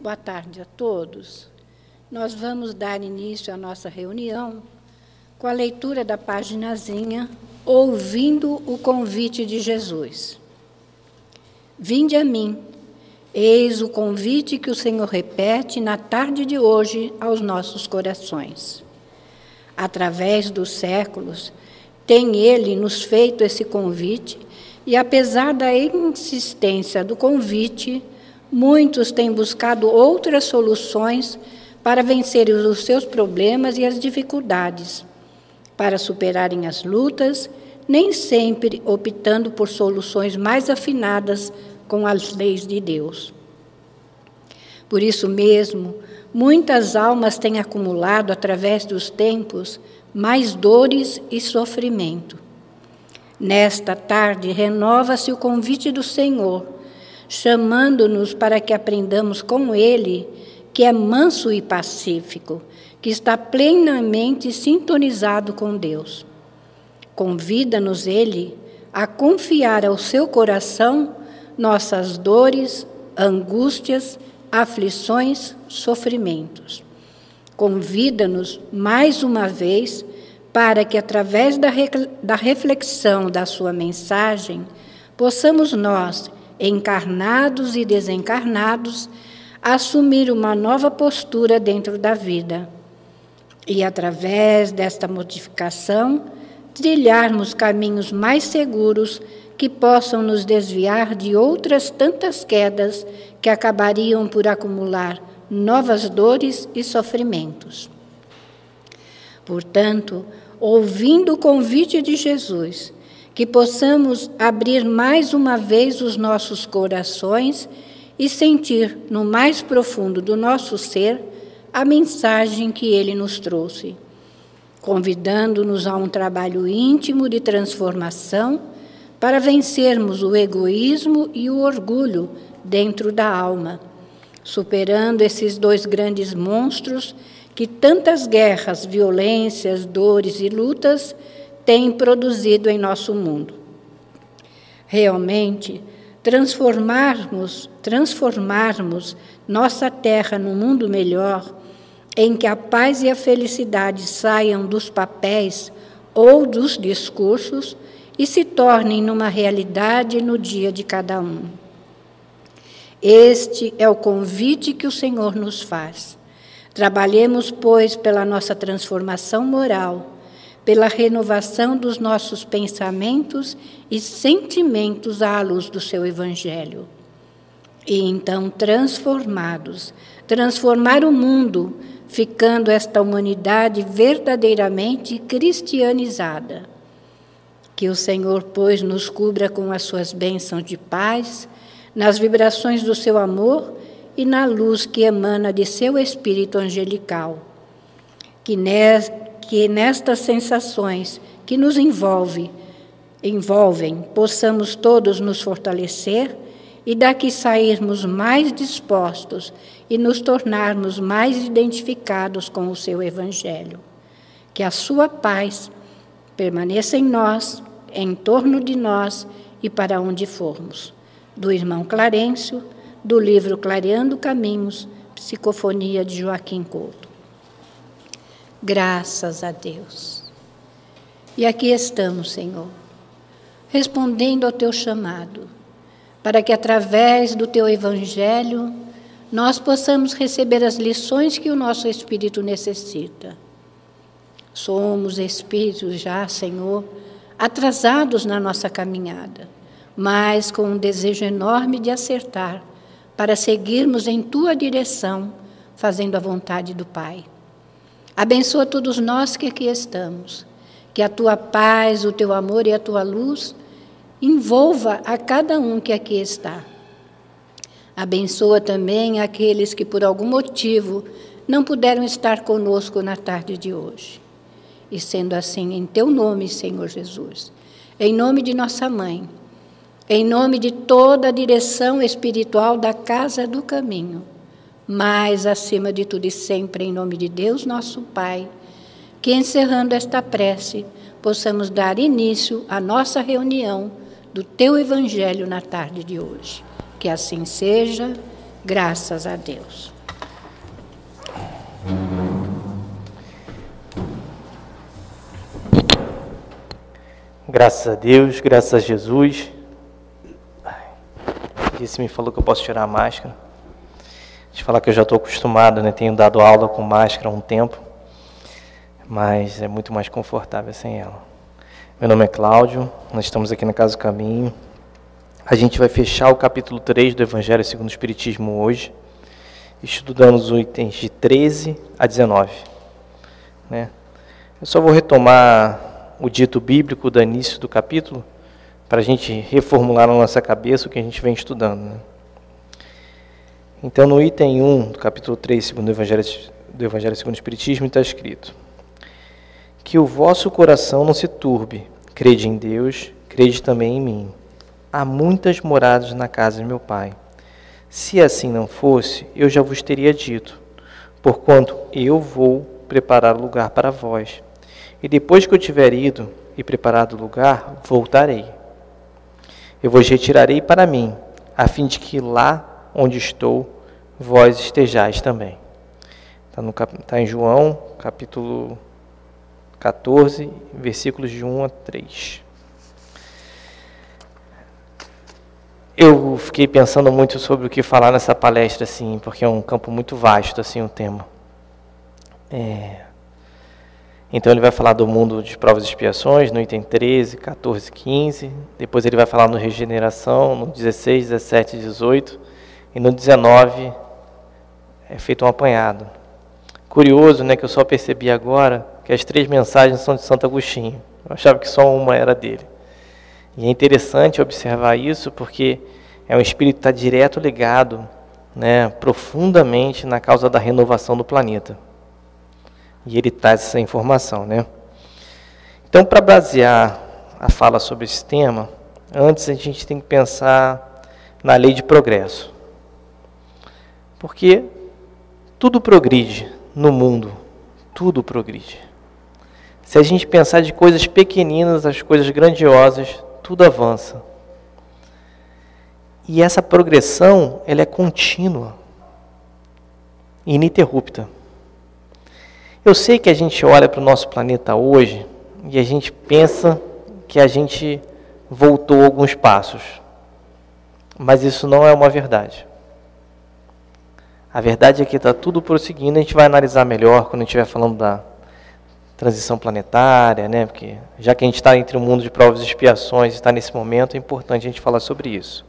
Boa tarde a todos. Nós vamos dar início à nossa reunião com a leitura da paginazinha Ouvindo o Convite de Jesus. Vinde a mim, eis o convite que o Senhor repete na tarde de hoje aos nossos corações. Através dos séculos, tem Ele nos feito esse convite e, apesar da insistência do convite, muitos têm buscado outras soluções para vencerem os seus problemas e as dificuldades, para superarem as lutas, nem sempre optando por soluções mais afinadas com as leis de Deus. Por isso mesmo, muitas almas têm acumulado, através dos tempos, mais dores e sofrimento. Nesta tarde, renova-se o convite do Senhor, chamando-nos para que aprendamos com Ele, que é manso e pacífico, que está plenamente sintonizado com Deus. Convida-nos Ele a confiar ao seu coração nossas dores, angústias, aflições, sofrimentos. Convida-nos mais uma vez para que, através da reflexão da sua mensagem, possamos nós, encarnados e desencarnados, assumir uma nova postura dentro da vida. E, através desta modificação, trilharmos caminhos mais seguros que possam nos desviar de outras tantas quedas que acabariam por acumular novas dores e sofrimentos. Portanto, ouvindo o convite de Jesus, que possamos abrir mais uma vez os nossos corações e sentir no mais profundo do nosso ser a mensagem que Ele nos trouxe, convidando-nos a um trabalho íntimo de transformação para vencermos o egoísmo e o orgulho dentro da alma, superando esses dois grandes monstros que tantas guerras, violências, dores e lutas têm produzido em nosso mundo. Realmente, transformarmos nossa terra num mundo melhor, em que a paz e a felicidade saiam dos papéis ou dos discursos e se tornem numa realidade no dia de cada um. Este é o convite que o Senhor nos faz. Trabalhemos, pois, pela nossa transformação moral, pela renovação dos nossos pensamentos e sentimentos à luz do seu Evangelho. E então, transformados, transformar o mundo, ficando esta humanidade verdadeiramente cristianizada. Que o Senhor, pois, nos cubra com as suas bênçãos de paz, nas vibrações do seu amor e na luz que emana de seu Espírito angelical. Que nestas sensações que nos envolvem, possamos todos nos fortalecer e daqui sairmos mais dispostos e nos tornarmos mais identificados com o seu Evangelho. Que a sua paz permaneça em nós, em torno de nós e para onde formos. Do irmão Clarencio, do livro Clareando Caminhos, psicofonia de Joaquim Couto. Graças a Deus. E aqui estamos, Senhor, respondendo ao teu chamado, para que através do teu Evangelho nós possamos receber as lições que o nosso espírito necessita. Somos espíritos já, Senhor, atrasados na nossa caminhada, mas com um desejo enorme de acertar, para seguirmos em tua direção, fazendo a vontade do Pai. Abençoa todos nós que aqui estamos, que a tua paz, o teu amor e a tua luz envolva a cada um que aqui está. Abençoa também aqueles que por algum motivo não puderam estar conosco na tarde de hoje. E sendo assim, em teu nome, Senhor Jesus, em nome de nossa mãe, em nome de toda a direção espiritual da Casa do Caminho, mas, acima de tudo e sempre, em nome de Deus, nosso Pai, que, encerrando esta prece, possamos dar início à nossa reunião do Teu Evangelho na tarde de hoje. Que assim seja, Graças a Deus. Graças a Deus, graças a Jesus. Disse, me falou que eu posso tirar a máscara. Deixa eu falar que eu já estou acostumado, né? Tenho dado aula com máscara há um tempo, mas é muito mais confortável sem ela. Meu nome é Cláudio, nós estamos aqui na Casa do Caminho. A gente vai fechar o capítulo 3 do Evangelho segundo o Espiritismo hoje, estudando os itens de 13 a 19. Né? Eu só vou retomar o dito bíblico do início do capítulo, para a gente reformular na nossa cabeça o que a gente vem estudando. Né? Então, no item 1 do capítulo 3 do Evangelho segundo o Espiritismo, está escrito: que o vosso coração não se turbe, crede em Deus, crede também em mim. Há muitas moradas na casa de meu Pai. Se assim não fosse, eu já vos teria dito, porquanto eu vou preparar lugar para vós. E depois que eu tiver ido e preparado o lugar, voltarei. Eu vos retirarei para mim, a fim de que lá onde estou, vós estejais também. Está em João, capítulo 14, versículos de 1 a 3. Eu fiquei pensando muito sobre o que falar nessa palestra, assim, porque é um campo muito vasto, assim, o tema. Então ele vai falar do mundo de provas e expiações, no item 13, 14, 15. Depois ele vai falar no regeneração, no 16, 17 e 18. E no 19 é feito um apanhado. Curioso, né, que eu só percebi agora que as 3 mensagens são de Santo Agostinho. Eu achava que só uma era dele. E é interessante observar isso porque é um espírito que está direto ligado, né, profundamente na causa da renovação do planeta. E ele traz essa informação, né? Então, para basear a fala sobre esse tema, antes a gente tem que pensar na lei de progresso. Porque tudo progride no mundo, tudo progride. Se a gente pensar de coisas pequeninas às coisas grandiosas, tudo avança. E essa progressão, ela é contínua, ininterrupta. Eu sei que a gente olha para o nosso planeta hoje e a gente pensa que a gente voltou alguns passos. Mas isso não é uma verdade. A verdade é que está tudo prosseguindo, a gente vai analisar melhor quando a gente estiver falando da transição planetária, né? Porque já que a gente está entre o mundo de provas e expiações, está nesse momento, é importante a gente falar sobre isso.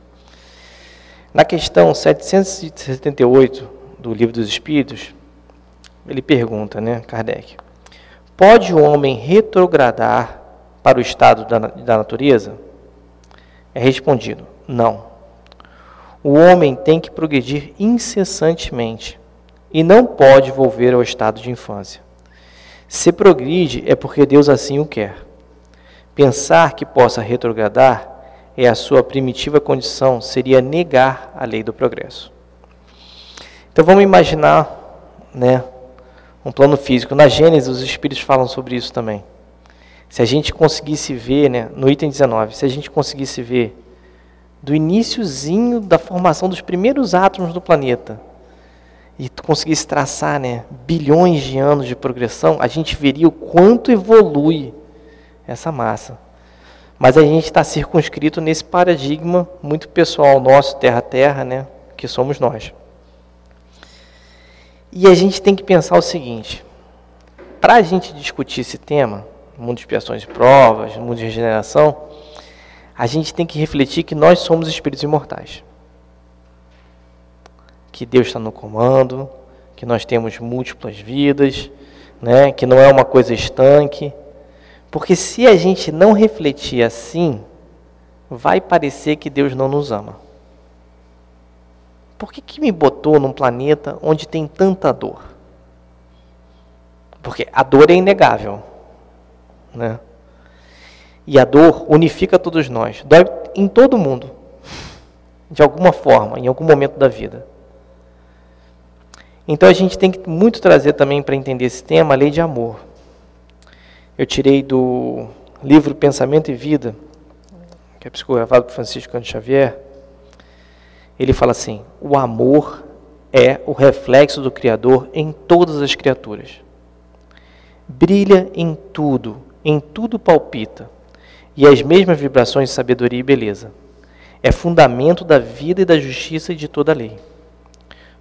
Na questão 778 do Livro dos Espíritos, ele pergunta, né, Kardec: pode o homem retrogradar para o estado da natureza? É respondido: não. O homem tem que progredir incessantemente e não pode volver ao estado de infância. Se progride é porque Deus assim o quer. Pensar que possa retrogradar é a sua primitiva condição, seria negar a lei do progresso. Então vamos imaginar, né, um plano físico. Na Gênesis os espíritos falam sobre isso também. Se a gente conseguisse ver, né, no item 19, se a gente conseguisse ver do iniciozinho da formação dos primeiros átomos do planeta, e tu conseguisse traçar, né, bilhões de anos de progressão, a gente veria o quanto evolui essa massa. Mas a gente está circunscrito nesse paradigma muito pessoal nosso, terra-terra, né, que somos nós. E a gente tem que pensar o seguinte: para a gente discutir esse tema, mundo de expiações e provas, mundo de regeneração, a gente tem que refletir que nós somos espíritos imortais. Que Deus está no comando, que nós temos múltiplas vidas, né, que não é uma coisa estanque. Porque se a gente não refletir assim, vai parecer que Deus não nos ama. Por que me botou num planeta onde tem tanta dor? Porque a dor é inegável, né? E a dor unifica todos nós. Dói em todo mundo, de alguma forma, em algum momento da vida. Então a gente tem que muito trazer também para entender esse tema a lei de amor. Eu tirei do livro Pensamento e Vida, que é psicografado por Francisco Cândido Xavier. Ele fala assim: o amor é o reflexo do Criador em todas as criaturas. Brilha em tudo palpita, e as mesmas vibrações de sabedoria e beleza. É fundamento da vida e da justiça e de toda a lei.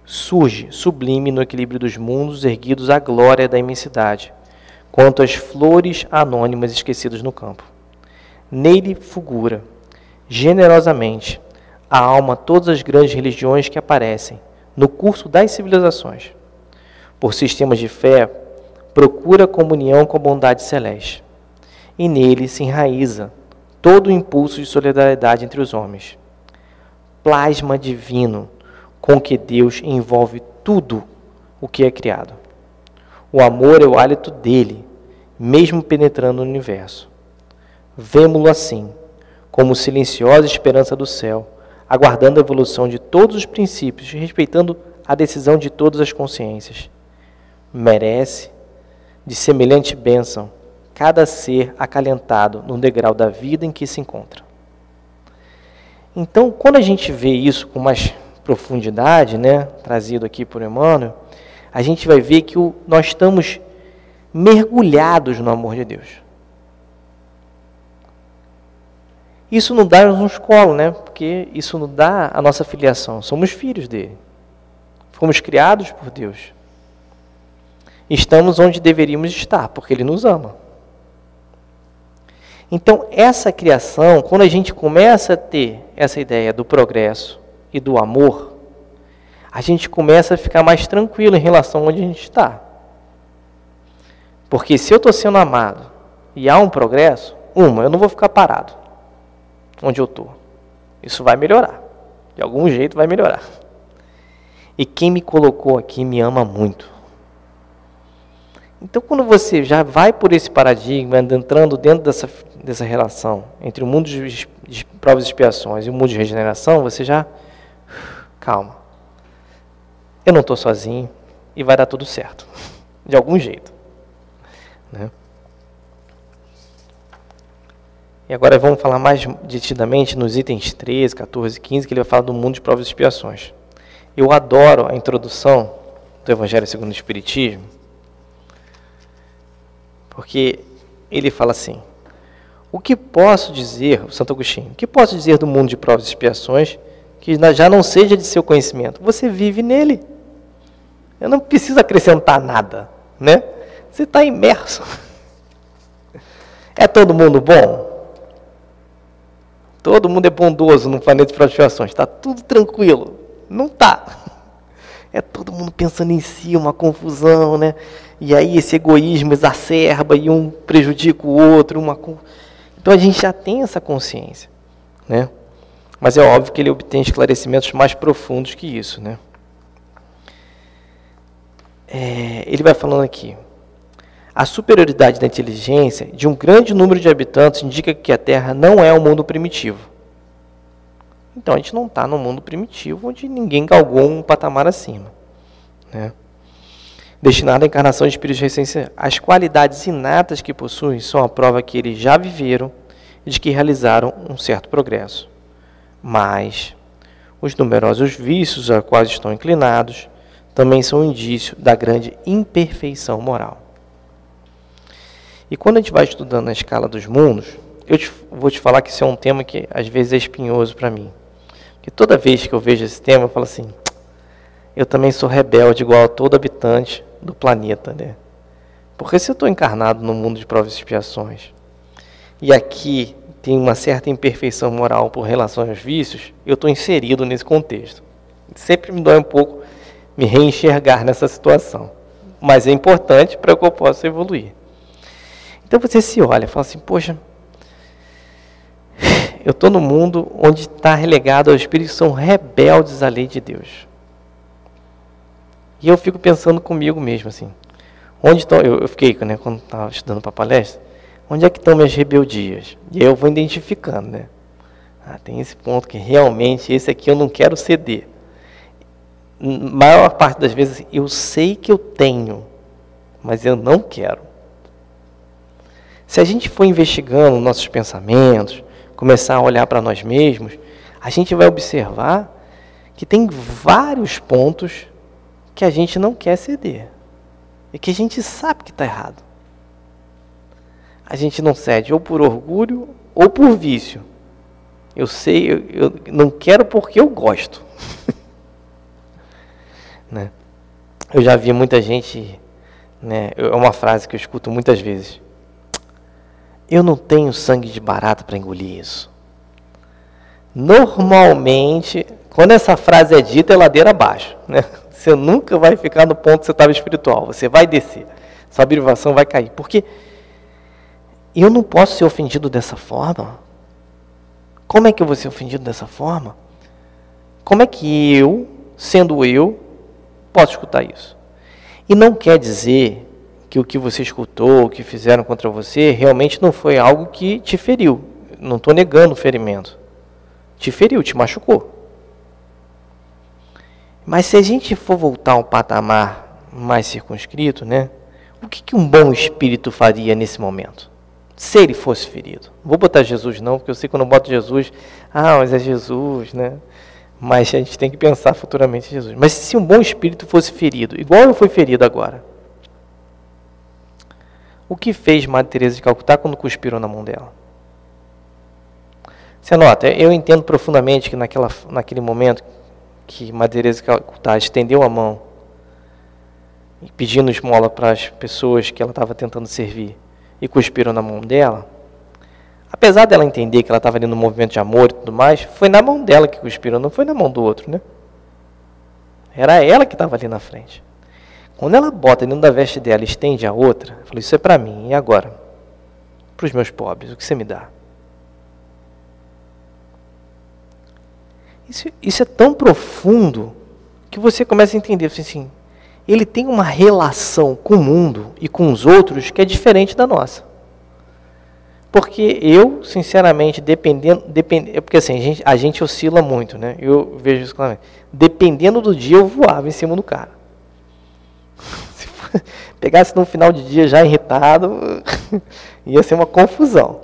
Surge, sublime no equilíbrio dos mundos, erguidos à glória da imensidade, quanto as flores anônimas esquecidas no campo. Nele fulgura, generosamente, a alma todas as grandes religiões que aparecem no curso das civilizações. Por sistemas de fé, procura comunhão com a bondade celeste, e nele se enraiza todo o impulso de solidariedade entre os homens. Plasma divino com que Deus envolve tudo o que é criado. O amor é o hálito dele, mesmo penetrando no universo. Vemo-lo assim, como silenciosa esperança do céu, aguardando a evolução de todos os princípios e respeitando a decisão de todas as consciências. Merece, de semelhante bênção, cada ser acalentado no degrau da vida em que se encontra. Então, quando a gente vê isso com mais profundidade, trazido aqui por Emmanuel, a gente vai ver que nós estamos mergulhados no amor de Deus. Isso não dá uns colos, porque isso não dá a nossa filiação. Somos filhos dele. Fomos criados por Deus. Estamos onde deveríamos estar, porque ele nos ama. Então, essa criação, quando a gente começa a ter essa ideia do progresso e do amor, a gente começa a ficar mais tranquilo em relação a onde a gente está. Porque se eu estou sendo amado e há um progresso, eu não vou ficar parado onde eu estou. Isso vai melhorar. De algum jeito vai melhorar. E quem me colocou aqui me ama muito. Então, quando você já vai por esse paradigma, entrando dentro dessa relação entre o mundo de provas e expiações e o mundo de regeneração, você já... Calma. Eu não estou sozinho e vai dar tudo certo. De algum jeito. E agora vamos falar mais detidamente nos itens 13, 14 e 15, que ele vai falar do mundo de provas e expiações. Eu adoro a introdução do Evangelho segundo o Espiritismo, porque ele fala assim: o que posso dizer, Santo Agostinho, o que posso dizer do mundo de provas e expiações que já não seja de seu conhecimento? Você vive nele. Eu não preciso acrescentar nada, Você está imerso. É todo mundo bom? Todo mundo é bondoso no planeta de provas e expiações. Está tudo tranquilo. Não está. É todo mundo pensando em si, uma confusão, E aí esse egoísmo exacerba e um prejudica o outro. Então a gente já tem essa consciência, Mas é óbvio que ele obtém esclarecimentos mais profundos que isso, Ele vai falando aqui: a superioridade da inteligência de um grande número de habitantes indica que a Terra não é um mundo primitivo. Então a gente não está num mundo primitivo onde ninguém galgou um patamar acima, Destinado à encarnação de espíritos recém-nascidos. As qualidades inatas que possuem são a prova que eles já viveram e de que realizaram um certo progresso. Mas os numerosos vícios a quais estão inclinados também são um indício da grande imperfeição moral. E quando a gente vai estudando a escala dos mundos, vou te falar que isso é um tema que às vezes é espinhoso para mim. Porque toda vez que eu vejo esse tema, eu falo assim: eu também sou rebelde igual a todo habitante do planeta, Porque se eu estou encarnado no mundo de provas e expiações, e aqui tem uma certa imperfeição moral por relação aos vícios, eu estou inserido nesse contexto. Sempre me dói um pouco me reenxergar nessa situação. Mas é importante para que eu possa evoluir. Então você se olha e fala assim: poxa, eu estou no mundo onde está relegado aos espíritos que são rebeldes à lei de Deus. E eu fico pensando comigo mesmo assim: onde estão? Eu fiquei, quando estava estudando para a palestra, onde é que estão minhas rebeldias? E aí eu vou identificando, tem esse ponto que realmente esse aqui eu não quero ceder. Maior parte das vezes eu sei que eu tenho, mas eu não quero. Se a gente for investigando nossos pensamentos, começar a olhar para nós mesmos, a gente vai observar que tem vários pontos que a gente não quer ceder. É que a gente sabe que está errado. A gente não cede ou por orgulho ou por vício. Eu sei, eu não quero porque eu gosto. Né? Eu já vi muita gente, né, é uma frase que eu escuto muitas vezes. Eu não tenho sangue de barata para engolir isso. Normalmente, quando essa frase é dita, é ladeira abaixo. Né? Você nunca vai ficar no ponto que você estava espiritual. Você vai descer. Sua vibração vai cair. Porque eu não posso ser ofendido dessa forma. Como é que eu vou ser ofendido dessa forma? Como é que eu, sendo eu, posso escutar isso? E não quer dizer que o que você escutou, o que fizeram contra você, realmente não foi algo que te feriu. Não estou negando o ferimento. Te feriu, te machucou. Mas se a gente for voltar a um patamar mais circunscrito, né? O que um bom espírito faria nesse momento? Se ele fosse ferido. Não vou botar Jesus não, porque eu sei que quando eu boto Jesus, mas é Jesus, né? Mas a gente tem que pensar futuramente em Jesus. Mas se um bom espírito fosse ferido, igual eu fui ferido agora, o que fez Madre Teresa de Calcutá quando cuspiram na mão dela? Você nota, eu entendo profundamente que naquele momento que Madre Teresa de Calcutá estendeu a mão pedindo esmola para as pessoas que ela estava tentando servir e cuspiram na mão dela, apesar dela entender que ela estava ali no movimento de amor e tudo mais, foi na mão dela que cuspiram, não foi na mão do outro, né? Era ela que estava ali na frente. Quando ela bota dentro da veste dela e estende a outra, ela falou, isso é para mim, e agora? Para os meus pobres, o que você me dá? Isso é tão profundo que você começa a entender, assim, ele tem uma relação com o mundo e com os outros que é diferente da nossa. Porque eu, sinceramente, porque assim, a gente oscila muito, né? Eu vejo isso claramente. Dependendo do dia, eu voava em cima do cara. Se pegasse no final de dia já irritado, ia ser uma confusão.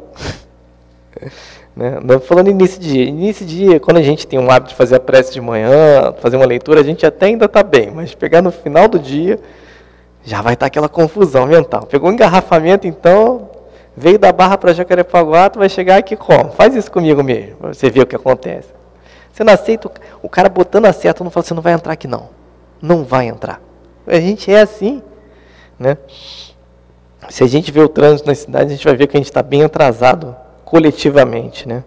Né? Não falando início de dia. Início de dia, quando a gente tem um hábito de fazer a prece de manhã, fazer uma leitura, a gente até ainda está bem, mas pegar no final do dia, já vai estar aquela confusão mental. Pegou um engarrafamento, então, veio da Barra para Jacarepaguá, tu vai chegar aqui como? Faz isso comigo mesmo, para você ver o que acontece. Você não aceita, o cara botando a seta, não fala, você não vai entrar aqui não. Não vai entrar. A gente é assim, né? Se a gente vê o trânsito na cidade, a gente vai ver que a gente está bem atrasado coletivamente, né?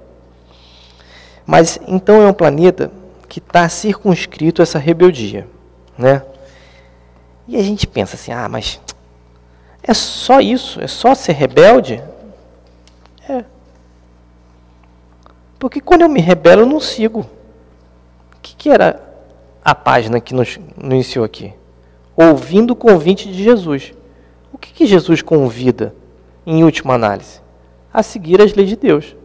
Mas então é um planeta que está circunscrito a essa rebeldia, né? E a gente pensa assim, mas é só isso? É só ser rebelde? É. Porque quando eu me rebelo, eu não sigo. O que era a página que nos iniciou aqui? Ouvindo o convite de Jesus. O que Jesus convida, em última análise? A seguir as leis de Deus.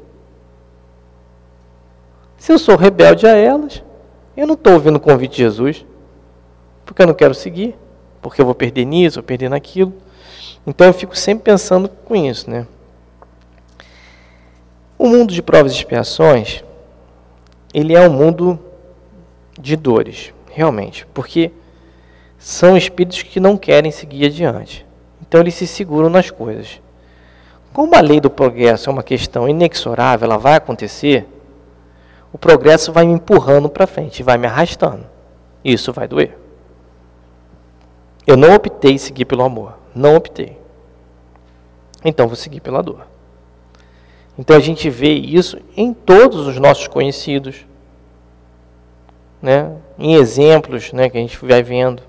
Se eu sou rebelde a elas, eu não estou ouvindo o convite de Jesus, porque eu não quero seguir, porque eu vou perder nisso, vou perder naquilo. Então eu fico sempre pensando com isso, né? O mundo de provas e expiações, ele é um mundo de dores, realmente, porque são espíritos que não querem seguir adiante. Então eles se seguram nas coisas. Como a lei do progresso é uma questão inexorável, ela vai acontecer, o progresso vai me empurrando para frente, vai me arrastando. Isso vai doer. Eu não optei seguir pelo amor, não optei. Então vou seguir pela dor. Então a gente vê isso em todos os nossos conhecidos, né? Em exemplos, né, que a gente vai vendo.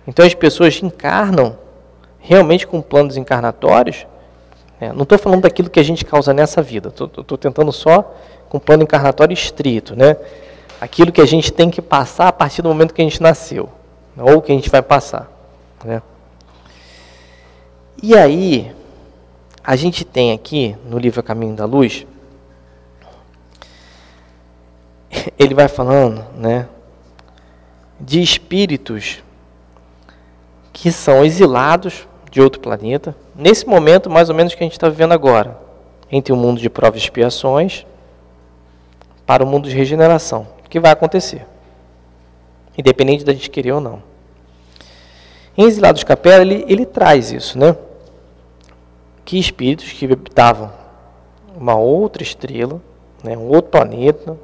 Então as pessoas encarnam realmente com planos encarnatórios. Não estou falando daquilo que a gente causa nessa vida, estou tentando só com plano encarnatório estrito, né? Aquilo que a gente tem que passar a partir do momento que a gente nasceu, ou que a gente vai passar, né? E aí, a gente tem aqui, no livro A Caminho da Luz, ele vai falando, né, de espíritos que são exilados de outro planeta, nesse momento mais ou menos que a gente está vivendo agora, entre o mundo de provas e expiações para o mundo de regeneração, que vai acontecer, independente da gente querer ou não. Em Exilados Capela, ele traz isso, né? Que espíritos que habitavam uma outra estrela, né? Um outro planeta,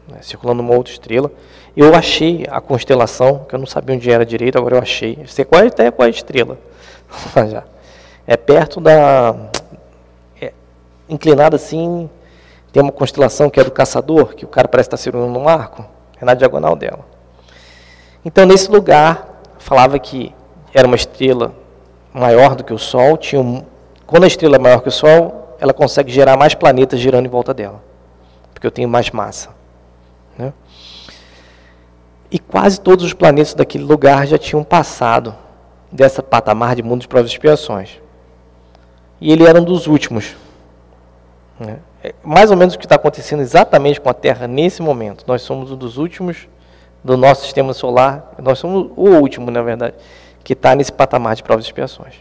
né? Circulando uma outra estrela. Eu achei a constelação, que eu não sabia onde era direito, agora eu achei. Eu sei até qual é a estrela. Já. É perto da... inclinada assim, tem uma constelação que é do Caçador, que o cara parece estar segurando um arco, é na diagonal dela. Então, nesse lugar, falava que era uma estrela maior do que o Sol. Quando a estrela é maior que o Sol, ela consegue gerar mais planetas girando em volta dela, porque eu tenho mais massa, né? E quase todos os planetas daquele lugar já tinham passado dessa patamar de mundo de provas e expiações. E ele era um dos últimos. Né? É mais ou menos o que está acontecendo exatamente com a Terra nesse momento. Nós somos um dos últimos do nosso sistema solar. Nós somos o último, na verdade, que está nesse patamar de provas e expiações.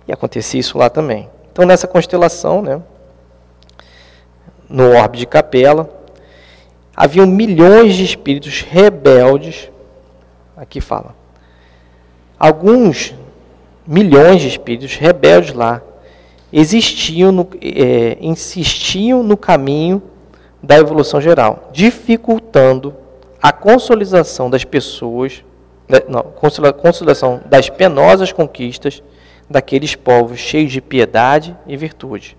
E acontecia isso lá também. Então, nessa constelação, né, no orbe de Capela, haviam milhões de espíritos rebeldes. Aqui fala. Alguns milhões de espíritos rebeldes lá insistiam no caminho da evolução geral, dificultando a consolidação das pessoas, consolidação das penosas conquistas daqueles povos cheios de piedade e virtude.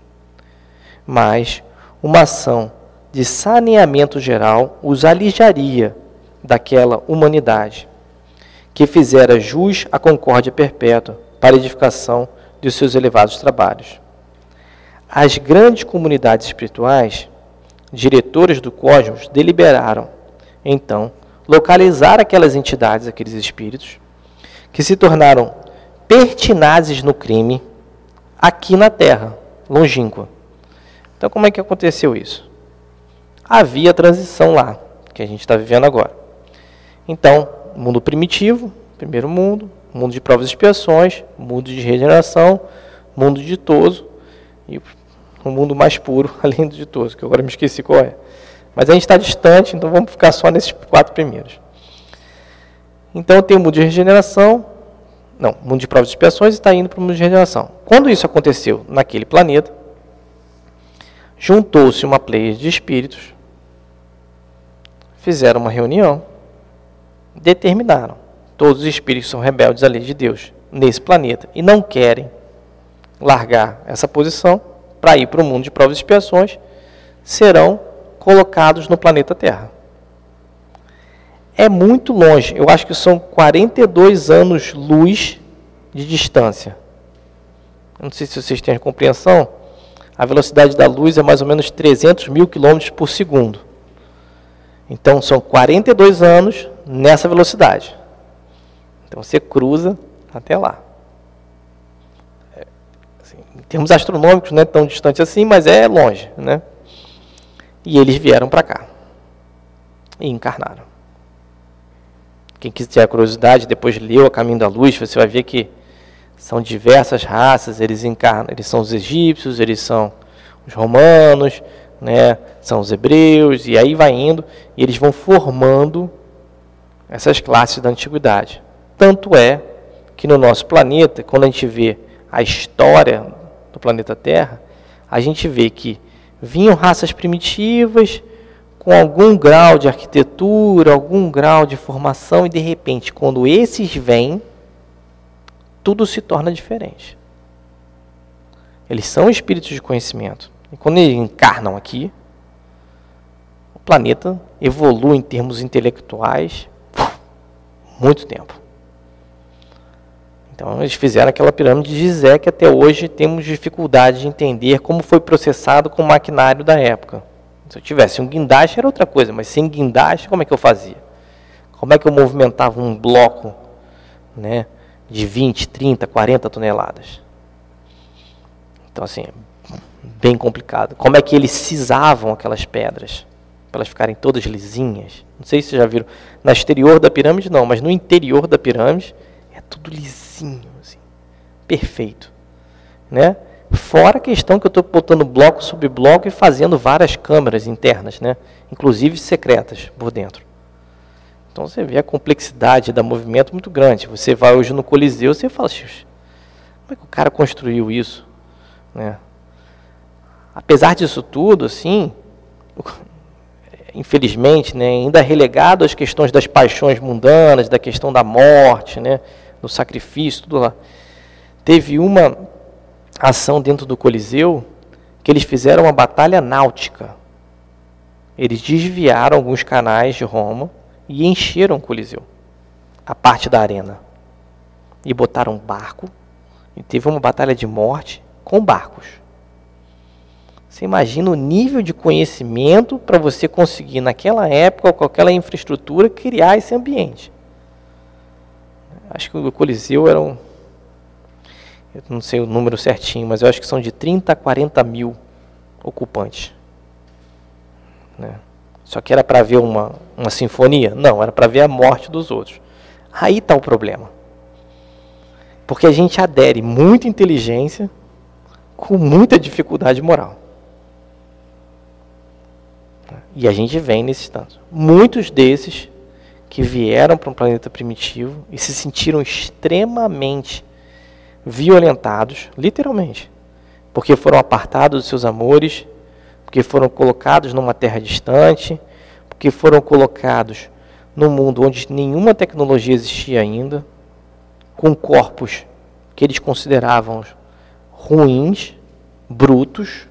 Mas uma ação de saneamento geral os alijaria daquela humanidade que fizera jus à concórdia perpétua para a edificação de seus elevados trabalhos. As grandes comunidades espirituais, diretoras do cosmos, deliberaram, então, localizar aquelas entidades, aqueles espíritos, que se tornaram pertinazes no crime aqui na Terra, longínqua. Então, como é que aconteceu isso? Havia transição lá, que a gente está vivendo agora. Então, mundo primitivo, primeiro mundo de provas e expiações, mundo de regeneração, mundo ditoso e um mundo mais puro, além do ditoso, que agora me esqueci qual é. Mas a gente está distante, então vamos ficar só nesses 4 primeiros. Então tem o mundo de regeneração, mundo de provas e expiações, e está indo para o mundo de regeneração. Quando isso aconteceu naquele planeta, juntou-se uma pleia de espíritos, fizeram uma reunião, determinaram: todos os espíritos são rebeldes à lei de Deus nesse planeta e não querem largar essa posição para ir para o mundo de provas e expiações, serão colocados no planeta Terra. É muito longe, eu acho que são 42 anos-luz de distância. Eu não sei se vocês têm a compreensão, a velocidade da luz é mais ou menos 300 mil quilômetros por segundo. Então, são 42 anos nessa velocidade. Então, você cruza até lá. Assim, em termos astronômicos, não é tão distante assim, mas é longe, né? E eles vieram para cá e encarnaram. Quem quiser curiosidade, depois leu A Caminho da Luz, você vai ver que são diversas raças, eles encarnam, eles são os egípcios, eles são os romanos, né? São os hebreus, e aí vai indo, e eles vão formando essas classes da antiguidade. Tanto é que no nosso planeta, quando a gente vê a história do planeta Terra, a gente vê que vinham raças primitivas, com algum grau de arquitetura, algum grau de formação, e de repente, quando esses vêm, tudo se torna diferente. Eles são espíritos de conhecimento. E quando eles encarnam aqui, o planeta evolui em termos intelectuais muito tempo. Então, eles fizeram aquela pirâmide de Gizé que até hoje temos dificuldade de entender como foi processado com o maquinário da época. Se eu tivesse um guindaste era outra coisa, mas sem guindaste, como é que eu fazia? Como é que eu movimentava um bloco, né, de 20, 30, 40 toneladas? Então, assim, é bem complicado. Como é que eles cisavam aquelas pedras para elas ficarem todas lisinhas? Não sei se vocês já viram. No exterior da pirâmide, não, mas no interior da pirâmide é tudo lisinho, assim, perfeito, né? Fora a questão que eu estou botando bloco sobre bloco e fazendo várias câmeras internas, né? Inclusive secretas por dentro. Então você vê a complexidade da movimento muito grande. Você vai hoje no Coliseu, você fala, como é que o cara construiu isso? Né? Apesar disso tudo, assim, infelizmente, né, ainda relegado às questões das paixões mundanas, da questão da morte, né, do sacrifício, tudo lá. Teve uma ação dentro do Coliseu que eles fizeram uma batalha náutica. Eles desviaram alguns canais de Roma e encheram o Coliseu, a parte da arena. E botaram um barco, e teve uma batalha de morte com barcos. Você imagina o nível de conhecimento para você conseguir, naquela época, com aquela infraestrutura, criar esse ambiente. Acho que o Coliseu era eu não sei o número certinho, mas eu acho que são de 30 a 40 mil ocupantes. Né? Só que era para ver uma sinfonia? Não, era para ver a morte dos outros. Aí está o problema. Porque a gente adere muita inteligência com muita dificuldade moral. E a gente vem nesses tantos. Muitos desses que vieram para um planeta primitivo e se sentiram extremamente violentados, literalmente, porque foram apartados dos seus amores, porque foram colocados numa terra distante, porque foram colocados num mundo onde nenhuma tecnologia existia ainda, com corpos que eles consideravam ruins, brutos,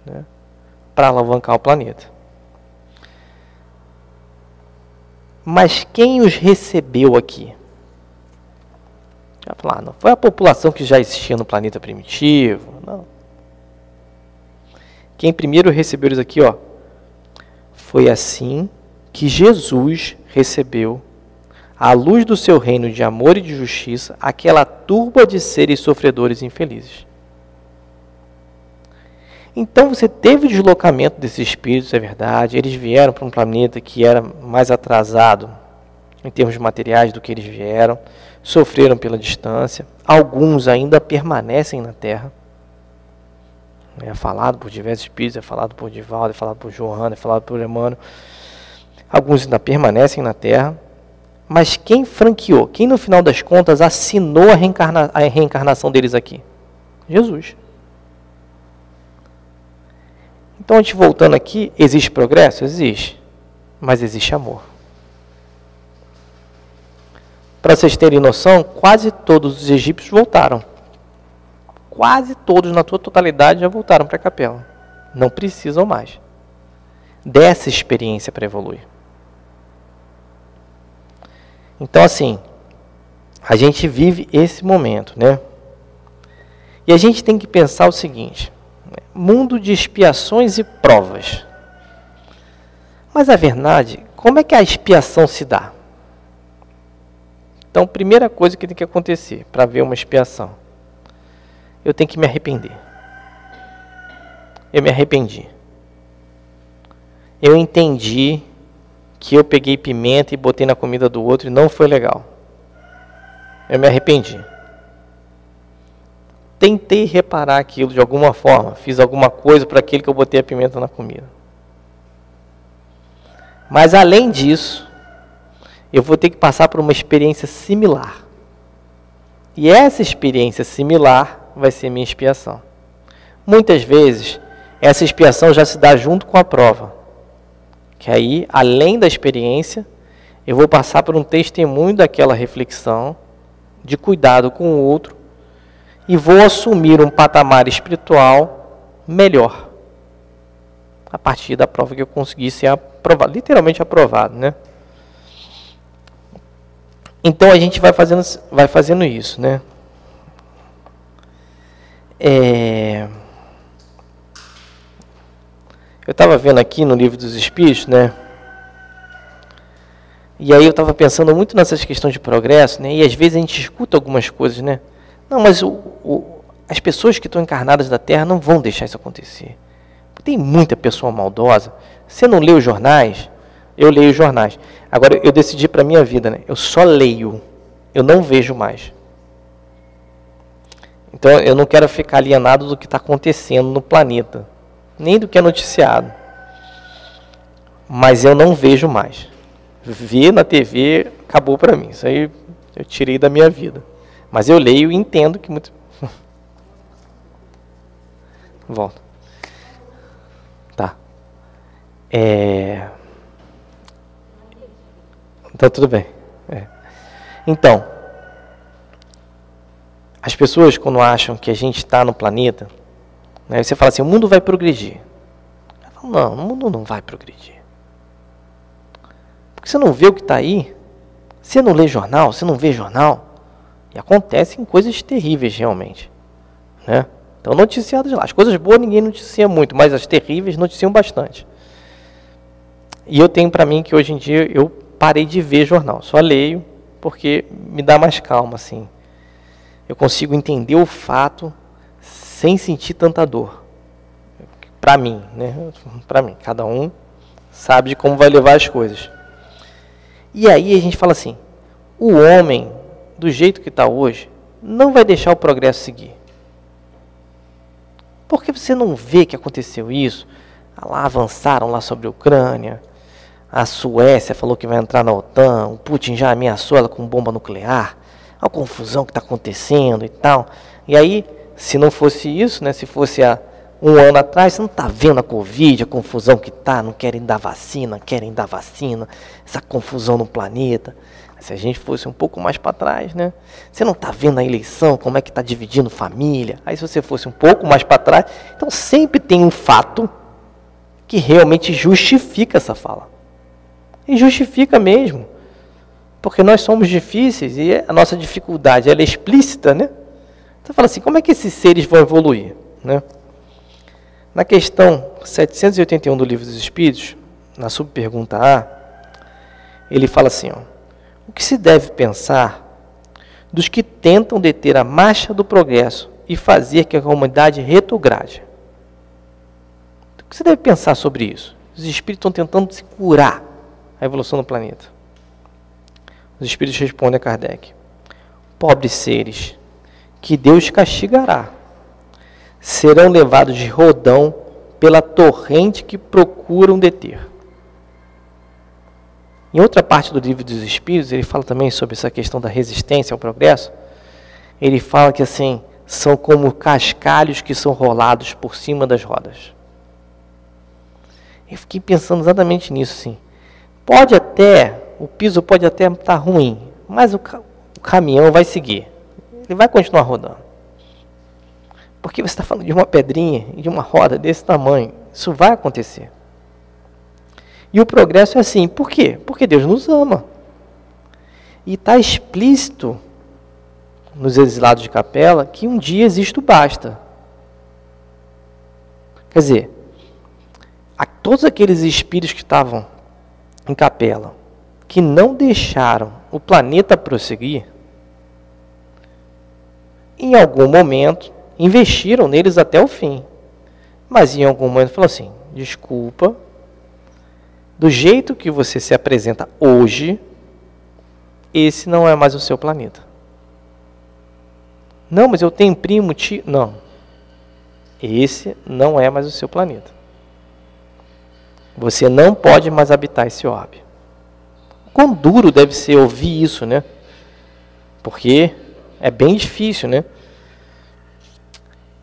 né, para alavancar o planeta. Mas quem os recebeu aqui? Já falar, não foi a população que já existia no planeta primitivo, não. Quem primeiro recebeu eles aqui, foi assim que Jesus recebeu, à luz do seu reino de amor e de justiça, aquela turba de seres sofredores e infelizes. Então você teve o deslocamento desses espíritos, é verdade, eles vieram para um planeta que era mais atrasado em termos materiais do que eles vieram, sofreram pela distância, alguns ainda permanecem na Terra. É falado por diversos espíritos, é falado por Divaldo, é falado por Johanna, é falado por Emmanuel. Alguns ainda permanecem na Terra, mas quem franqueou, quem no final das contas assinou a reencarnação deles aqui? Jesus. Então, a gente voltando aqui, existe progresso? Existe, mas existe amor. Para vocês terem noção, quase todos os egípcios voltaram. Quase todos, na sua totalidade, já voltaram para a capela. Não precisam mais dessa experiência para evoluir. Então, assim, a gente vive esse momento, né? E a gente tem que pensar o seguinte: mundo de expiações e provas. Mas a verdade, como é que a expiação se dá? Então, primeira coisa que tem que acontecer para ver uma expiação: eu tenho que me arrepender. Eu me arrependi. Eu entendi que eu peguei pimenta e botei na comida do outro e não foi legal. Eu me arrependi. Tentei reparar aquilo de alguma forma. Fiz alguma coisa para aquele que eu botei a pimenta na comida. Mas além disso, eu vou ter que passar por uma experiência similar. E essa experiência similar vai ser minha expiação. Muitas vezes, essa expiação já se dá junto com a prova. Que aí, além da experiência, eu vou passar por um testemunho daquela reflexão, de cuidado com o outro, e vou assumir um patamar espiritual melhor. A partir da prova que eu consegui ser aprovado, literalmente aprovado, né? Então a gente vai fazendo isso, né? Eu estava vendo aqui no Livro dos Espíritos, né? E aí eu estava pensando muito nessas questões de progresso, né? E às vezes a gente escuta algumas coisas, né? Não, mas as pessoas que estão encarnadas da Terra não vão deixar isso acontecer. Tem muita pessoa maldosa. Você não lê os jornais? Eu leio os jornais. Agora, eu decidi para a minha vida, né? Eu só leio. Eu não vejo mais. Então, eu não quero ficar alienado do que está acontecendo no planeta. Nem do que é noticiado. Mas eu não vejo mais. ver na TV acabou para mim. Isso aí eu tirei da minha vida. Mas eu leio e entendo que muito... Volta. Tá. Então, tudo bem. Então, as pessoas, quando acham que a gente está no planeta, né, você fala assim, o mundo vai progredir. Eu falo, não, o mundo não vai progredir. Porque você não vê o que está aí, você não lê jornal, você não vê jornal, e acontecem coisas terríveis realmente. Né? Então, noticiadas lá. As coisas boas ninguém noticia muito, mas as terríveis noticiam bastante. E eu tenho para mim que hoje em dia eu parei de ver jornal, só leio porque me dá mais calma, assim. Eu consigo entender o fato sem sentir tanta dor. Para mim, né? Para mim, cada um sabe de como vai levar as coisas. E aí a gente fala assim, o homem, do jeito que está hoje, não vai deixar o progresso seguir. Por que você não vê que aconteceu isso? Lá avançaram lá sobre a Ucrânia, a Suécia falou que vai entrar na OTAN, o Putin já ameaçou ela com bomba nuclear, a confusão que está acontecendo e tal. E aí, se não fosse isso, né, se fosse há um ano atrás, você não está vendo a Covid, a confusão que está, não querem dar vacina, essa confusão no planeta. Se a gente fosse um pouco mais para trás, né? Você não está vendo a eleição, como é que está dividindo família. Aí se você fosse um pouco mais para trás, então sempre tem um fato que realmente justifica essa fala. E justifica mesmo. Porque nós somos difíceis e a nossa dificuldade ela é explícita, né? Então fala assim, como é que esses seres vão evoluir? Né? Na questão 781 do Livro dos Espíritos, na subpergunta A, ele fala assim, ó, o que se deve pensar dos que tentam deter a marcha do progresso e fazer que a humanidade retrograde? O que você deve pensar sobre isso? Os espíritos estão tentando se curar a evolução do planeta. Os espíritos respondem a Kardec, pobres seres, que Deus castigará, serão levados de rodão pela torrente que procuram deter. Em outra parte do Livro dos Espíritos, ele fala também sobre essa questão da resistência ao progresso. Ele fala que assim, são como cascalhos que são rolados por cima das rodas. Eu fiquei pensando exatamente nisso, assim. O piso pode até estar ruim, mas o caminhão vai seguir. Ele vai continuar rodando. Porque você está falando de uma pedrinha e de uma roda desse tamanho. Isso vai acontecer. E o progresso é assim. Por quê? Porque Deus nos ama. E está explícito nos exilados de capela que um dia existe o basta. Quer dizer, todos aqueles espíritos que estavam em capela, que não deixaram o planeta prosseguir, em algum momento, investiram neles até o fim. Mas em algum momento falaram assim, desculpa, do jeito que você se apresenta hoje, esse não é mais o seu planeta. Não, mas eu tenho primo, tio... Não. Esse não é mais o seu planeta. Você não pode mais habitar esse orbe. Quão duro deve ser ouvir isso, né? Porque é bem difícil, né?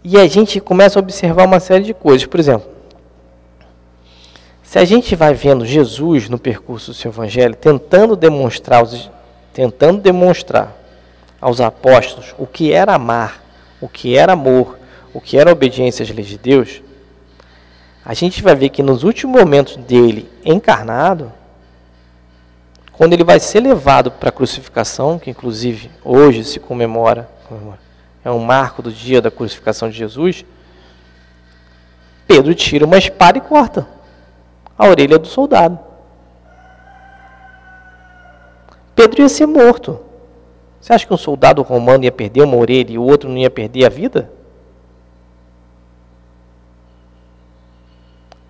E a gente começa a observar uma série de coisas. Por exemplo, se a gente vai vendo Jesus no percurso do seu evangelho, tentando demonstrar aos apóstolos o que era amar, o que era amor, o que era obediência às leis de Deus, a gente vai ver que nos últimos momentos dele encarnado, quando ele vai ser levado para a crucificação, que inclusive hoje se comemora, é um marco do dia da crucificação de Jesus, Pedro tira uma espada e corta a orelha do soldado. Pedro ia ser morto. Você acha que um soldado romano ia perder uma orelha e o outro não ia perder a vida?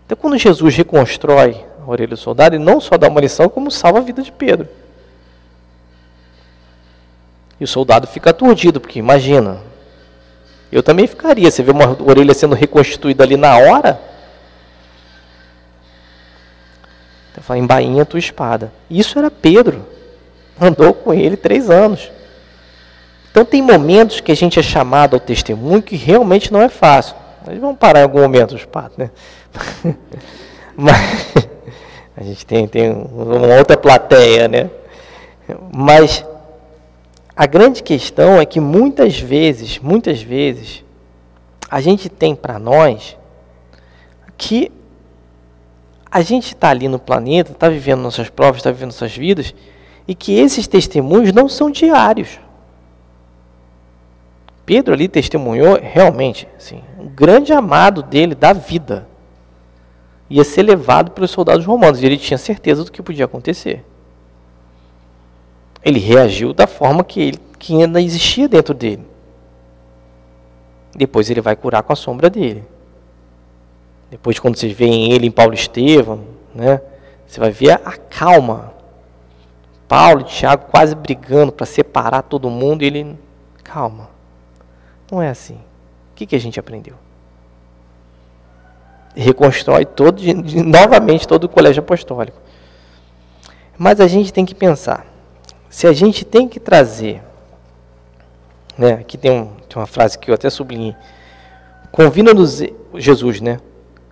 Então, quando Jesus reconstrói a orelha do soldado, ele não só dá uma lição, como salva a vida de Pedro. E o soldado fica aturdido, porque imagina, eu também ficaria, você vê uma orelha sendo reconstituída ali na hora. Então, fala, embainha a tua espada. Isso era Pedro. Andou com ele 3 anos. Então tem momentos que a gente é chamado ao testemunho que realmente não é fácil. Nós vamos parar em algum momento os patos, né? Mas a gente tem uma outra plateia, né? Mas a grande questão é que muitas vezes, a gente tem para nós que a gente está ali no planeta, está vivendo nossas provas, está vivendo nossas vidas, e que esses testemunhos não são diários. Pedro ali testemunhou realmente, assim, um grande amado dele da vida ia ser levado pelos soldados romanos, e ele tinha certeza do que podia acontecer. Ele reagiu da forma que ainda existia dentro dele. Depois ele vai curar com a sombra dele. Depois, quando vocês veem ele em Paulo e Estevão, né, você vai ver a calma. Paulo e Tiago quase brigando para separar todo mundo, e ele, calma, não é assim. O que a gente aprendeu? Reconstrói novamente todo o colégio apostólico. Mas a gente tem que pensar, se a gente tem que trazer, né, aqui tem uma frase que eu até sublinhei, convida-nos, Jesus, né,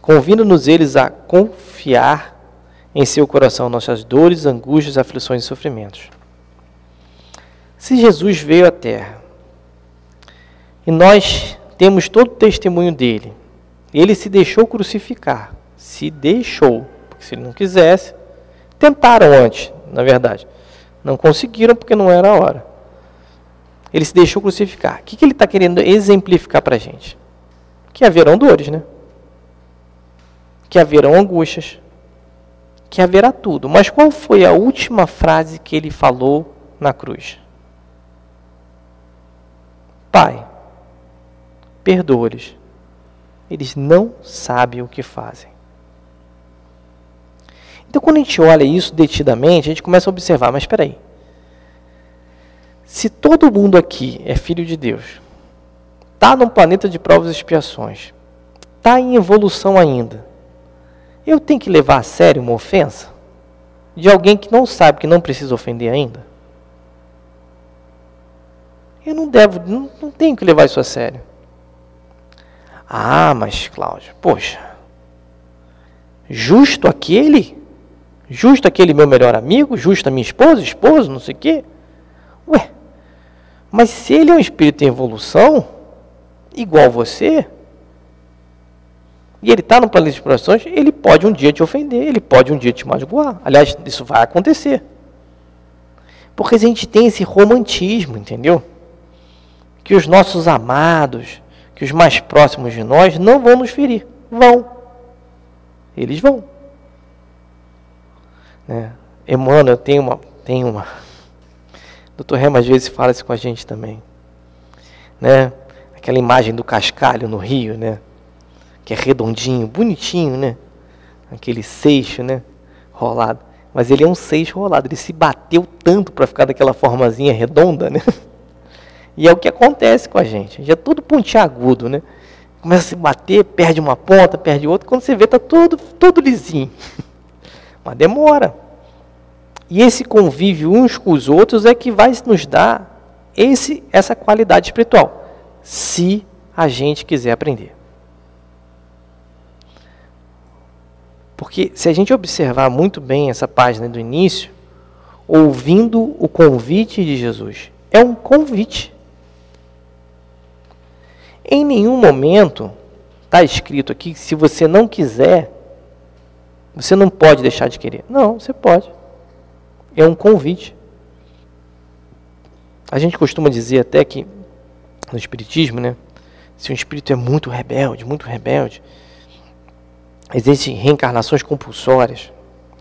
convida-nos eles a confiar em seu coração nossas dores, angústias, aflições e sofrimentos. Se Jesus veio à Terra, e nós temos todo o testemunho dele, ele se deixou crucificar, se deixou, porque se ele não quisesse, tentaram antes, na verdade, não conseguiram porque não era a hora. Ele se deixou crucificar. O que ele está querendo exemplificar para a gente? Que haverão dores, né? Que haverão angústias, que haverá tudo. Mas qual foi a última frase que ele falou na cruz? Pai, perdoa-lhes. Eles não sabem o que fazem. Então, quando a gente olha isso detidamente, a gente começa a observar, mas espera aí. Se todo mundo aqui é filho de Deus, está num planeta de provas e expiações, está em evolução ainda, eu tenho que levar a sério uma ofensa de alguém que não sabe que não precisa ofender ainda? Eu não tenho que levar isso a sério. Ah, mas Cláudio, poxa, justo aquele meu melhor amigo, justo a minha esposo, não sei o quê. Ué, mas se ele é um espírito em evolução, igual você, e ele está no planeta de explorações, ele pode um dia te ofender, ele pode um dia te magoar. Aliás, isso vai acontecer. Porque a gente tem esse romantismo, entendeu? Que os nossos amados, que os mais próximos de nós não vão nos ferir. Vão. Eles vão. Né? Emmanuel tem uma. Dr. Rema às vezes fala isso com a gente também. Né? Aquela imagem do cascalho no rio, né? Que é redondinho, bonitinho, né? Aquele seixo, né? Rolado. Mas ele é um seixo rolado. Ele se bateu tanto para ficar daquela formazinha redonda, né? E é o que acontece com a gente. A gente é tudo pontiagudo, né? Começa a se bater, perde uma ponta, perde outra. Quando você vê, está todo lisinho. Mas demora. E esse convívio uns com os outros é que vai nos dar essa qualidade espiritual, se a gente quiser aprender. Porque se a gente observar muito bem essa página do início, ouvindo o convite de Jesus, é um convite. Em nenhum momento está escrito aqui que se você não quiser, você não pode deixar de querer. Não, você pode. É um convite. A gente costuma dizer até que, no Espiritismo, né, se um espírito é muito rebelde, existem reencarnações compulsórias.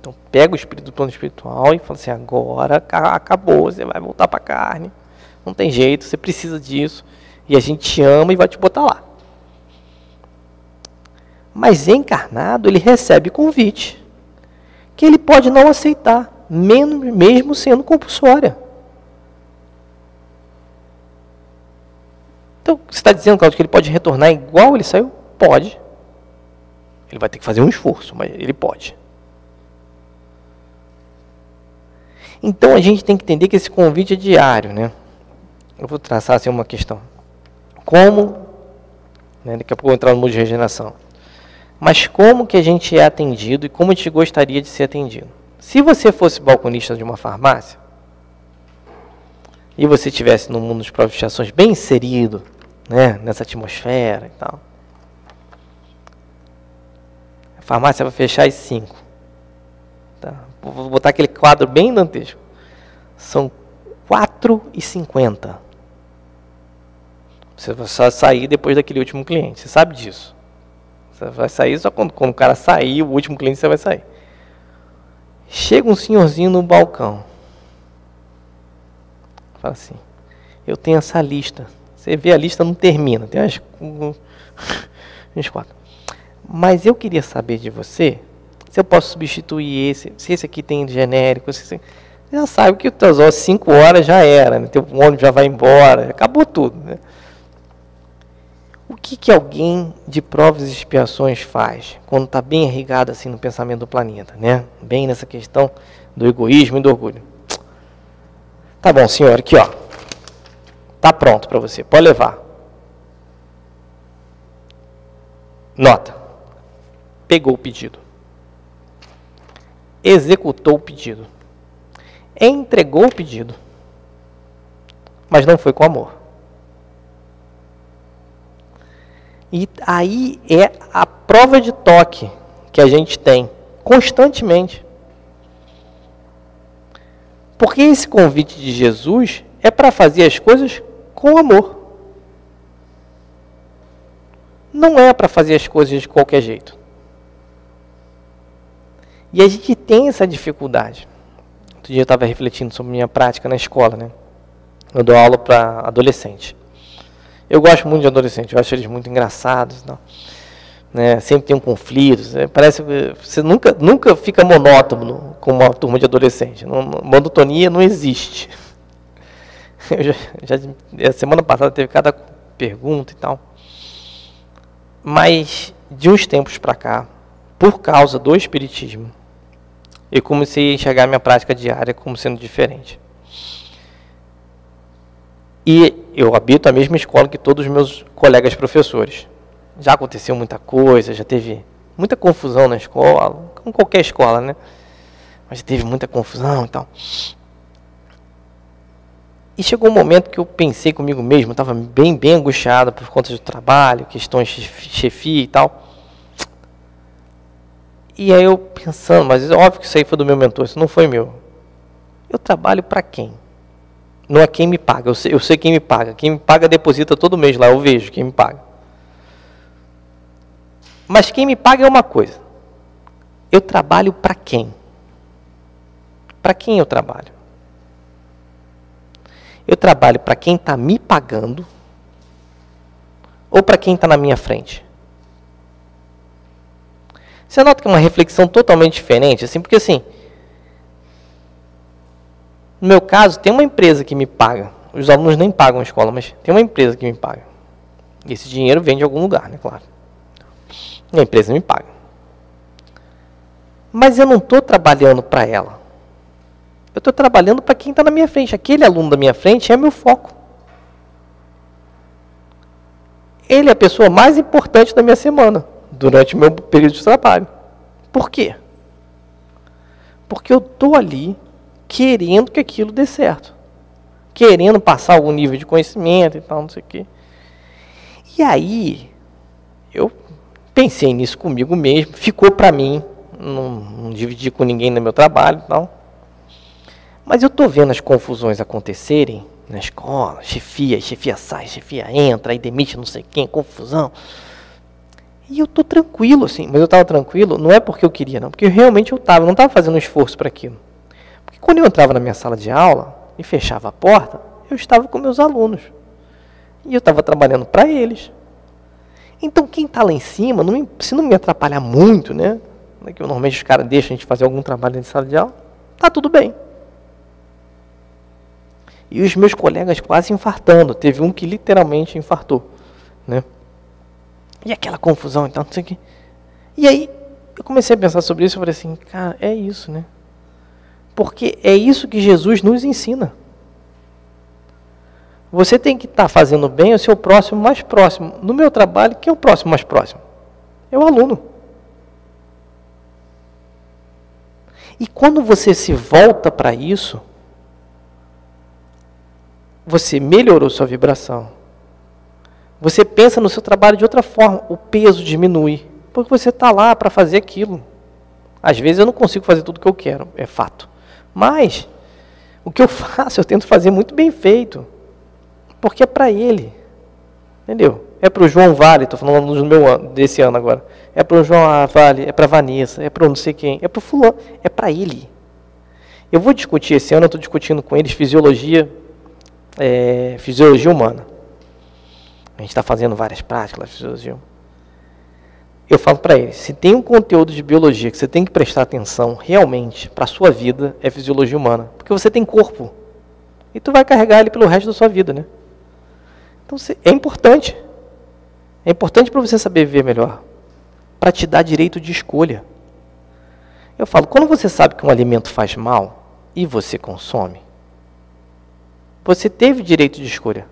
Então, pega o espírito do plano espiritual e fala assim, agora acabou, você vai voltar para a carne. Não tem jeito, você precisa disso. E a gente te ama e vai te botar lá. Mas encarnado, ele recebe convite, que ele pode não aceitar, mesmo sendo compulsória. Então, você está dizendo, Cláudio, que ele pode retornar igual ele saiu? Pode. Ele vai ter que fazer um esforço, mas ele pode. Então a gente tem que entender que esse convite é diário, né? Eu vou traçar assim uma questão. Como, né, daqui a pouco eu vou entrar no modo de regeneração. Mas como que a gente é atendido e como a gente gostaria de ser atendido? Se você fosse balconista de uma farmácia e você estivesse no mundo dos provas de fiações bem inserido, né, nessa atmosfera e tal, a farmácia vai fechar às 5. Tá? Vou botar aquele quadro bem dantesco. São 4h50. Você vai só sair depois daquele último cliente. Você sabe disso. Você vai sair só quando o cara sair, o último cliente você vai sair. Chega um senhorzinho no balcão. Fala assim, eu tenho essa lista. Você vê a lista, não termina. Tem uns 4. Mas eu queria saber de você se eu posso substituir esse. Se esse aqui tem genérico. Você já sabe que às 5 horas já era. Né? Teu ônibus já vai embora. Acabou tudo. Né? O que alguém de provas e expiações faz quando está bem irrigado assim no pensamento do planeta, né? Bem nessa questão do egoísmo e do orgulho. Tá bom, senhor, aqui ó. Tá pronto para você, pode levar. Nota. Pegou o pedido. Executou o pedido. Entregou o pedido. Mas não foi com amor. E aí é a prova de toque que a gente tem constantemente. Porque esse convite de Jesus é para fazer as coisas com amor. Não é para fazer as coisas de qualquer jeito. E a gente tem essa dificuldade. Outro dia eu estava refletindo sobre minha prática na escola, né? Eu dou aula para adolescente. Eu gosto muito de adolescente, eu acho eles muito engraçados, não? Né? Sempre tem um conflito, parece que você nunca fica monótono com uma turma de adolescente. Monotonia não existe. A semana passada teve cada pergunta e tal. Mas de uns tempos para cá, por causa do espiritismo, eu comecei a enxergar minha prática diária como sendo diferente. E eu habito a mesma escola que todos os meus colegas professores. Já aconteceu muita coisa, já teve muita confusão na escola, como qualquer escola, né? Mas teve muita confusão e tal. E chegou um momento que eu pensei comigo mesmo, estava bem angustiado por conta do trabalho, questões de chefia e tal. E aí eu pensando, mas é óbvio que isso aí foi do meu mentor, isso não foi meu. Eu trabalho para quem? Não é quem me paga, eu sei quem me paga. Quem me paga deposita todo mês lá, eu vejo quem me paga. Mas quem me paga é uma coisa. Eu trabalho para quem? Para quem eu trabalho? Eu trabalho para quem está me pagando ou para quem está na minha frente? Você nota que é uma reflexão totalmente diferente, assim, porque assim, no meu caso, tem uma empresa que me paga. Os alunos nem pagam a escola, mas tem uma empresa que me paga. E esse dinheiro vem de algum lugar, né, claro. E a empresa me paga. Mas eu não estou trabalhando para ela. Eu estou trabalhando para quem está na minha frente. Aquele aluno da minha frente é meu foco. Ele é a pessoa mais importante da minha semana, durante o meu período de trabalho. Por quê? Porque eu estou ali querendo que aquilo dê certo. Querendo passar algum nível de conhecimento e tal, não sei o quê. E aí, eu pensei nisso comigo mesmo, ficou para mim, não dividi com ninguém no meu trabalho e tal. Mas eu estou vendo as confusões acontecerem na escola, chefia sai, chefia entra, aí demite não sei quem, confusão. E eu estou tranquilo, assim, mas eu estava tranquilo, não é porque eu queria, não, porque realmente eu não estava fazendo um esforço para aquilo. Porque quando eu entrava na minha sala de aula e fechava a porta, eu estava com meus alunos. E eu estava trabalhando para eles. Então quem está lá em cima, se não me atrapalhar muito, né, que normalmente os caras deixam a gente fazer algum trabalho dentro de sala de aula, tá tudo bem. E os meus colegas quase infartando. Teve um que literalmente infartou, né? E aquela confusão, então, não sei o quê. E aí, eu comecei a pensar sobre isso e falei assim, cara, é isso, né? Porque é isso que Jesus nos ensina. Você tem que estar fazendo bem ao seu próximo mais próximo. No meu trabalho, quem é o próximo mais próximo? É o aluno. E quando você se volta para isso, você melhorou sua vibração. Você pensa no seu trabalho de outra forma, o peso diminui, porque você está lá para fazer aquilo. Às vezes eu não consigo fazer tudo o que eu quero, é fato. Mas o que eu faço, eu tento fazer muito bem feito, porque é para ele, entendeu? É para o João Vale, estou falando do meu ano, desse ano agora. É para o João Vale, é para a Vanessa, é para não sei quem, é para o fulano, é para ele. Eu vou discutir esse ano, eu estou discutindo com eles fisiologia humana. A gente está fazendo várias práticas de fisiologia. Eu falo para eles, se tem um conteúdo de biologia que você tem que prestar atenção realmente para a sua vida, é fisiologia humana. Porque você tem corpo. E tu vai carregar ele pelo resto da sua vida, né? Então é importante. É importante para você saber viver melhor. Para te dar direito de escolha. Eu falo, quando você sabe que um alimento faz mal e você consome, você teve direito de escolha.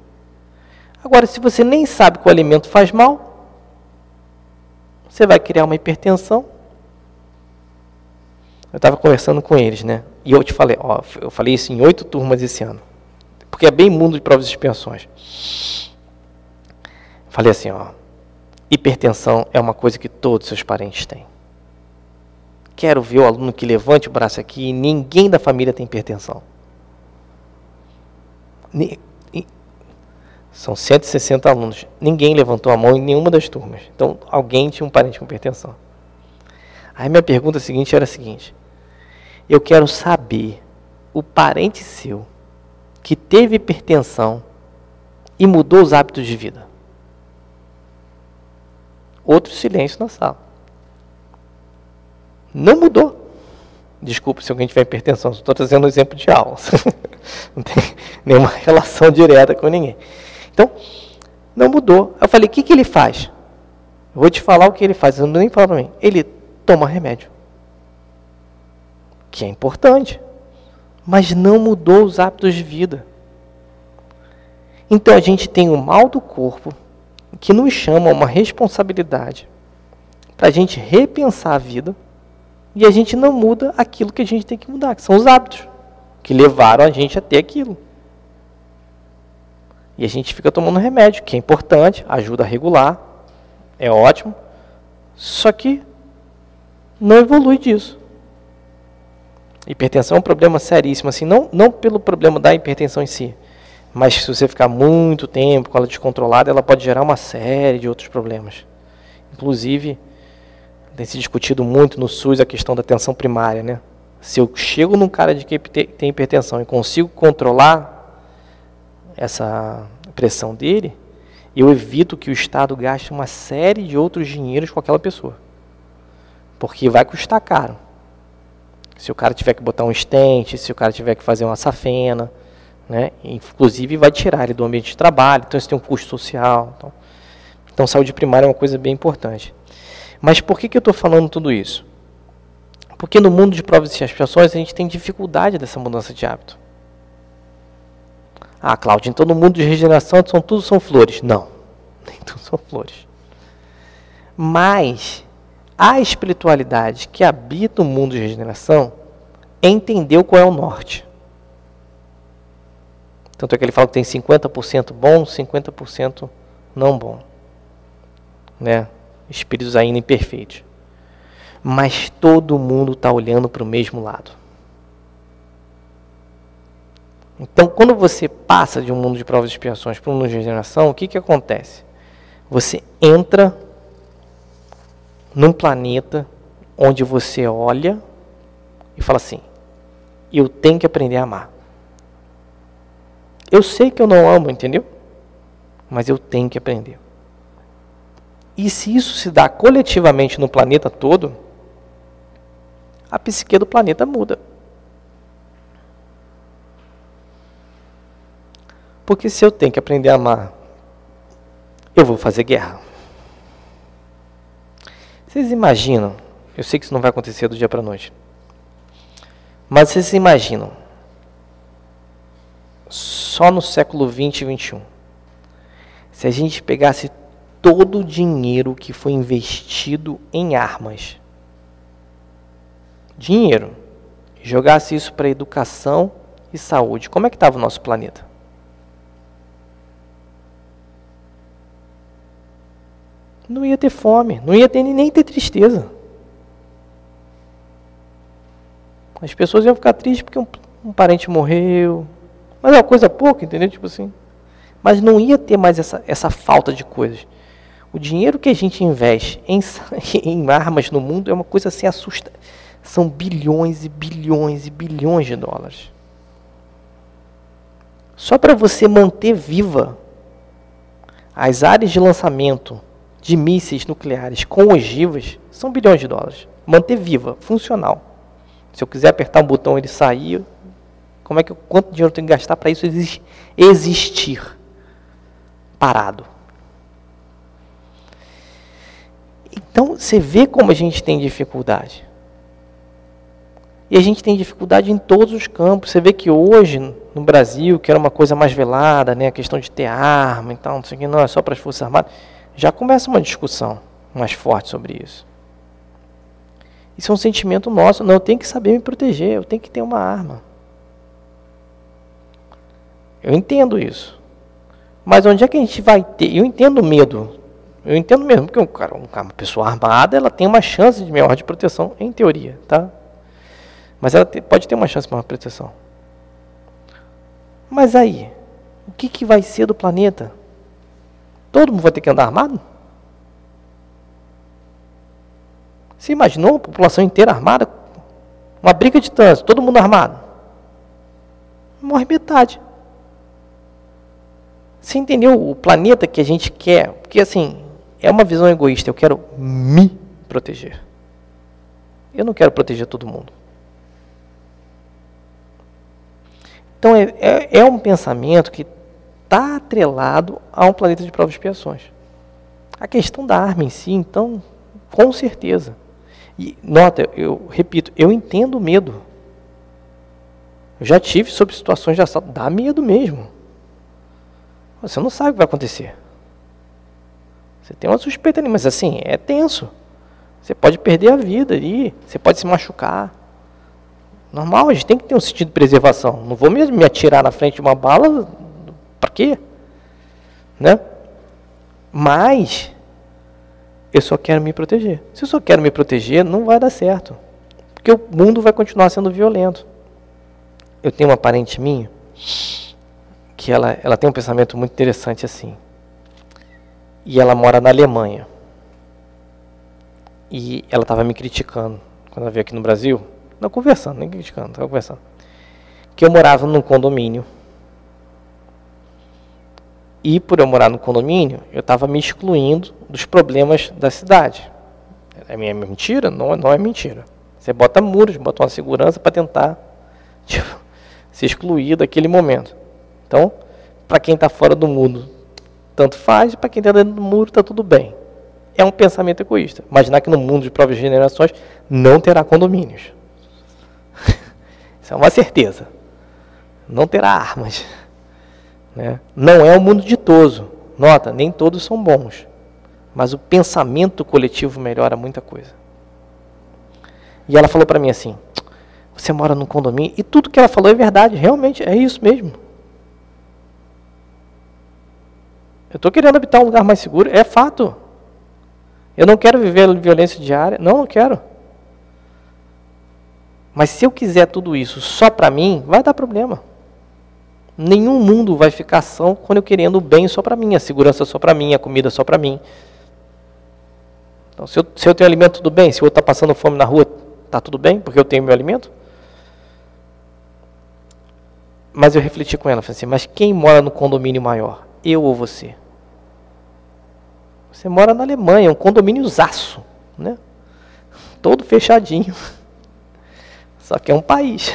Agora, se você nem sabe que o alimento faz mal, você vai criar uma hipertensão. Eu estava conversando com eles, né? E eu te falei, eu falei isso em 8 turmas esse ano. Porque é bem mundo de provas e expiações. Falei assim, hipertensão é uma coisa que todos os seus parentes têm. Quero ver o aluno que levante o braço aqui e ninguém da família tem hipertensão. São 160 alunos. Ninguém levantou a mão em nenhuma das turmas. Então, alguém tinha um parente com hipertensão. Aí minha pergunta seguinte era a seguinte. Eu quero saber o parente seu que teve hipertensão e mudou os hábitos de vida. Outro silêncio na sala. Não mudou. Desculpa se alguém tiver hipertensão, estou trazendo um exemplo de aula. Não tem nenhuma relação direta com ninguém. Então, não mudou. Eu falei, o que ele faz? Eu vou te falar o que ele faz, eu não nem falo para mim. Ele toma remédio. Que é importante. Mas não mudou os hábitos de vida. Então, a gente tem o mal do corpo, que nos chama a uma responsabilidade para a gente repensar a vida, e a gente não muda aquilo que a gente tem que mudar, que são os hábitos, que levaram a gente a ter aquilo. E a gente fica tomando remédio, que é importante, ajuda a regular, é ótimo, só que não evolui disso. Hipertensão é um problema seríssimo, assim, não pelo problema da hipertensão em si, mas se você ficar muito tempo com ela descontrolada, ela pode gerar uma série de outros problemas. Inclusive, tem se discutido muito no SUS a questão da atenção primária, né? Se eu chego num cara de que tem hipertensão e consigo controlar essa pressão dele, eu evito que o Estado gaste uma série de outros dinheiros com aquela pessoa. Porque vai custar caro. Se o cara tiver que botar um stent, se o cara tiver que fazer uma safena, né? Inclusive vai tirar ele do ambiente de trabalho, então isso tem um custo social. Então saúde primária é uma coisa bem importante. Mas por que eu estou falando tudo isso? Porque no mundo de provas e expiações a gente tem dificuldade dessa mudança de hábito. Ah, Cláudio, então no mundo de regeneração tudo são flores. Não, nem tudo são flores. Mas a espiritualidade que habita o mundo de regeneração entendeu qual é o norte. Tanto é que ele fala que tem 50% bom, 50% não bom. Né? Espíritos ainda imperfeitos. Mas todo mundo está olhando para o mesmo lado. Então, quando você passa de um mundo de provas e expiações para um mundo de regeneração, o que acontece? Você entra num planeta onde você olha e fala assim, eu tenho que aprender a amar. Eu sei que eu não amo, entendeu? Mas eu tenho que aprender. E se isso se dá coletivamente no planeta todo, a psique do planeta muda. Porque se eu tenho que aprender a amar, eu vou fazer guerra. Vocês imaginam, eu sei que isso não vai acontecer do dia para a noite, Mas vocês se imaginam, só no século 20 e 21, se a gente pegasse todo o dinheiro que foi investido em armas, dinheiro, e jogasse isso para educação e saúde, como é que estava o nosso planeta? Não ia ter fome, não ia ter, nem ter tristeza. As pessoas iam ficar tristes porque um parente morreu, mas é uma coisa pouca, entendeu? Tipo assim. Mas não ia ter mais essa falta de coisas. O dinheiro que a gente investe em armas no mundo é uma coisa assim assustadora. São bilhões e bilhões e bilhões de dólares. Só para você manter viva as áreas de lançamento de mísseis nucleares com ogivas, são bilhões de dólares. Manter viva, funcional. Se eu quiser apertar um botão e ele sair, quanto dinheiro eu tenho que gastar para isso existir parado? Então, você vê como a gente tem dificuldade. E a gente tem dificuldade em todos os campos. Você vê que hoje, no Brasil, que era uma coisa mais velada, né, a questão de ter arma e tal, não sei o que, não é só para as Forças Armadas, já começa uma discussão mais forte sobre isso. Isso é um sentimento nosso. Não, eu tenho que saber me proteger, eu tenho que ter uma arma. Eu entendo isso. Mas onde é que a gente vai ter? Eu entendo o medo. Eu entendo mesmo, porque uma pessoa armada, ela tem uma chance de maior de proteção, em teoria, tá? Mas ela pode ter uma chance de maior proteção. Mas aí, o que vai ser do planeta? Todo mundo vai ter que andar armado? Você imaginou a população inteira armada? Uma briga de trânsito, todo mundo armado? Morre metade. Você entendeu o planeta que a gente quer? Porque assim, é uma visão egoísta. Eu quero me proteger. Eu não quero proteger todo mundo. Então é um pensamento que está atrelado a um planeta de provas e expiações. A questão da arma em si, então, com certeza. E nota, eu repito, eu entendo o medo. Eu já tive sobre situações de assalto, dá medo mesmo. Você não sabe o que vai acontecer. Você tem uma suspeita ali, mas assim, é tenso. Você pode perder a vida ali, você pode se machucar. Normal, a gente tem que ter um sentido de preservação. Não vou mesmo me atirar na frente de uma bala, para quê? Né? Mas eu só quero me proteger. Se eu só quero me proteger, não vai dar certo. Porque o mundo vai continuar sendo violento. Eu tenho uma parente minha que ela tem um pensamento muito interessante assim. E ela mora na Alemanha. E ela estava me criticando quando ela veio aqui no Brasil. Não conversando, nem criticando, estava conversando. Que eu morava num condomínio. E por eu morar no condomínio, eu estava me excluindo dos problemas da cidade. É mentira? Não é mentira. Você bota muros, bota uma segurança para tentar se excluir daquele momento. Então, para quem está fora do muro, tanto faz, para quem está dentro do muro, está tudo bem. É um pensamento egoísta. Imaginar que no mundo de provas de gerações não terá condomínios. Isso é uma certeza. Não terá armas. Né? Não é um mundo ditoso. Nota, nem todos são bons. Mas o pensamento coletivo melhora muita coisa. E ela falou para mim assim, você mora num condomínio, e tudo que ela falou é verdade, realmente, é isso mesmo. Eu estou querendo habitar um lugar mais seguro, é fato. Eu não quero viver violência diária, não quero. Mas se eu quiser tudo isso só para mim, vai dar problema. Nenhum mundo vai ficar são quando eu querendo o bem só para mim, a segurança só para mim, a comida só para mim. Então, se eu tenho alimento, tudo bem. Se o outro está passando fome na rua, está tudo bem, porque eu tenho meu alimento. Mas eu refleti com ela, falei assim, mas quem mora no condomínio maior? Eu ou você? Você mora na Alemanha, um condomíniozaço, né? Todo fechadinho. Só que é um país.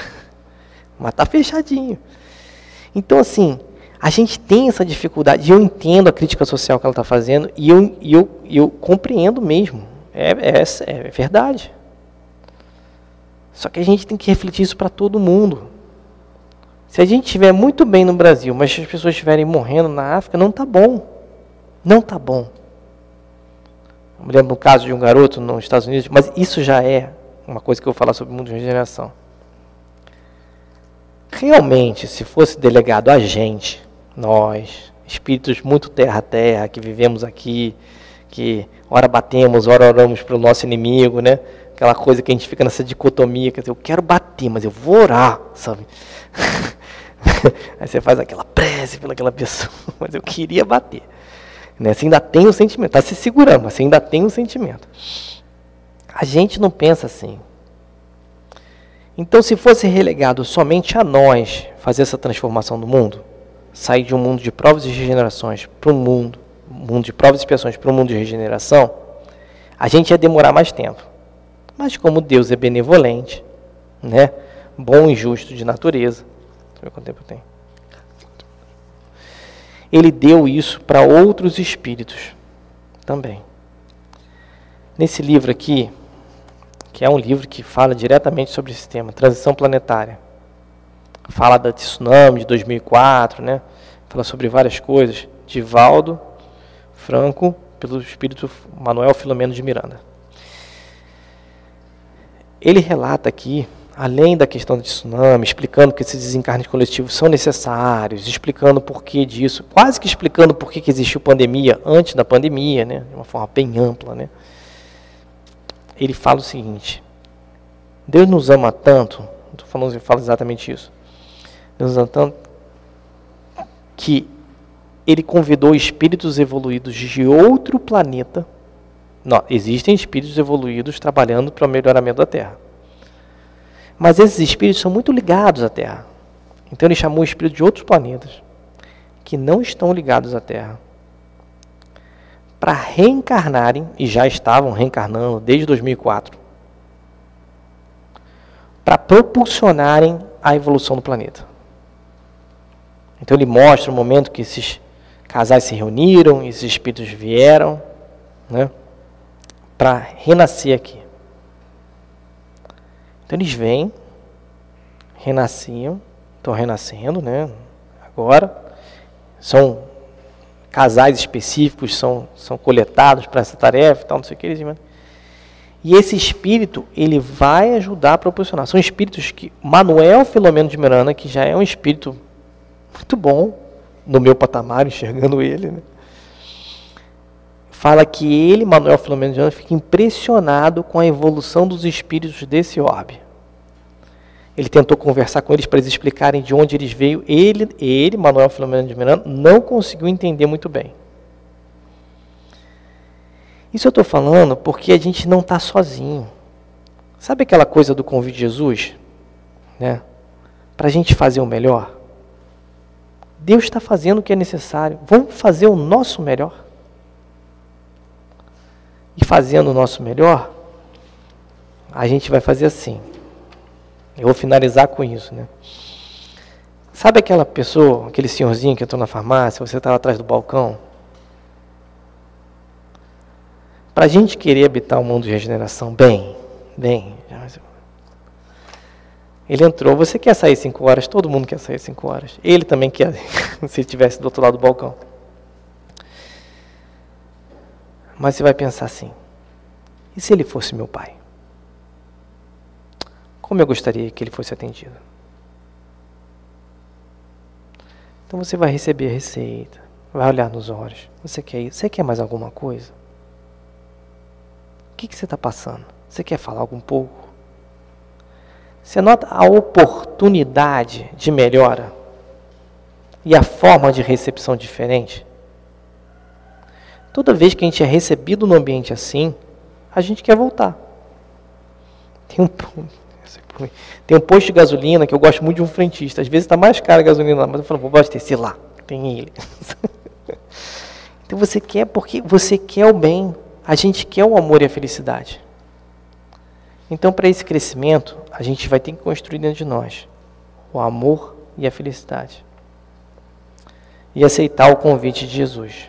Mas está fechadinho. Então, assim, a gente tem essa dificuldade. E eu entendo a crítica social que ela está fazendo. E eu compreendo mesmo. É verdade. Só que a gente tem que refletir isso para todo mundo. Se a gente estiver muito bem no Brasil, mas se as pessoas estiverem morrendo na África, não está bom. Não está bom. Eu me lembro do caso de um garoto nos Estados Unidos, mas isso já é uma coisa que eu vou falar sobre o mundo de regeneração. Realmente, se fosse delegado a gente, nós, espíritos muito terra a terra, que vivemos aqui, que ora batemos, ora oramos para o nosso inimigo, né? Aquela coisa que a gente fica nessa dicotomia, quer dizer, eu quero bater, mas eu vou orar, sabe? Aí você faz aquela prece pelaquela pessoa, mas eu queria bater. Né? Você ainda tem o sentimento, está se segurando, mas você ainda tem o sentimento. A gente não pensa assim. Então, se fosse relegado somente a nós fazer essa transformação do mundo, sair de um mundo de provas e regenerações para um mundo de provas e expiações para um mundo de regeneração, a gente ia demorar mais tempo. Mas como Deus é benevolente, né, bom e justo de natureza, deixa eu ver quanto tempo eu tenho. Ele deu isso para outros espíritos também. Nesse livro aqui, que é um livro que fala diretamente sobre esse tema, Transição Planetária. Fala da tsunami de 2004, né? Fala sobre várias coisas. Divaldo Franco, pelo espírito Manuel Filomeno de Miranda. Ele relata aqui, além da questão do tsunami, explicando que esses desencarnes coletivos são necessários, explicando o porquê disso, quase que explicando por que existiu pandemia antes da pandemia, né? De uma forma bem ampla, né? Ele fala o seguinte: Deus nos ama tanto, eu falo exatamente isso, Deus nos ama tanto que Ele convidou espíritos evoluídos de outro planeta. Não, existem espíritos evoluídos trabalhando para o melhoramento da Terra. Mas esses espíritos são muito ligados à Terra. Então Ele chamou espíritos de outros planetas que não estão ligados à Terra, para reencarnarem, e já estavam reencarnando desde 2004, para propulsionarem a evolução do planeta. Então ele mostra o momento que esses casais se reuniram, esses espíritos vieram, né, para renascer aqui. Então eles vêm, renasciam, estão renascendo, né, agora, são casais específicos, são coletados para essa tarefa e tal, não sei o que eles dizem. E esse espírito, ele vai ajudar a proporcionar. São espíritos que Manuel Filomeno de Miranda, que já é um espírito muito bom, no meu patamar, enxergando ele, né, fala que ele, Manuel Filomeno de Miranda, fica impressionado com a evolução dos espíritos desse orbe. Ele tentou conversar com eles para eles explicarem de onde eles veio. Ele, Manuel Filomeno de Miranda, não conseguiu entender muito bem. Isso eu estou falando porque a gente não está sozinho. Sabe aquela coisa do convite de Jesus? Né? Para a gente fazer o melhor? Deus está fazendo o que é necessário. Vamos fazer o nosso melhor. E fazendo o nosso melhor, a gente vai fazer assim. Eu vou finalizar com isso, né? Sabe aquela pessoa, aquele senhorzinho que entrou na farmácia, você estava atrás do balcão? Para a gente querer habitar o mundo de regeneração bem, ele entrou, você quer sair 5 horas, todo mundo quer sair 5 horas. Ele também quer, se ele estivesse do outro lado do balcão. Mas você vai pensar assim, e se ele fosse meu pai? Como eu gostaria que ele fosse atendido? Então você vai receber a receita, vai olhar nos olhos. Você quer isso? Você quer mais alguma coisa? O que você está passando? Você quer falar algum pouco? Você nota a oportunidade de melhora e a forma de recepção diferente? Toda vez que a gente é recebido num ambiente assim, a gente quer voltar. Tem um posto de gasolina que eu gosto muito de um frentista. Às vezes está mais caro a gasolina lá, mas eu falo, vou abastecer lá, tem ele. Então você quer porque você quer o bem. A gente quer o amor e a felicidade. Então, para esse crescimento, a gente vai ter que construir dentro de nós o amor e a felicidade. E aceitar o convite de Jesus.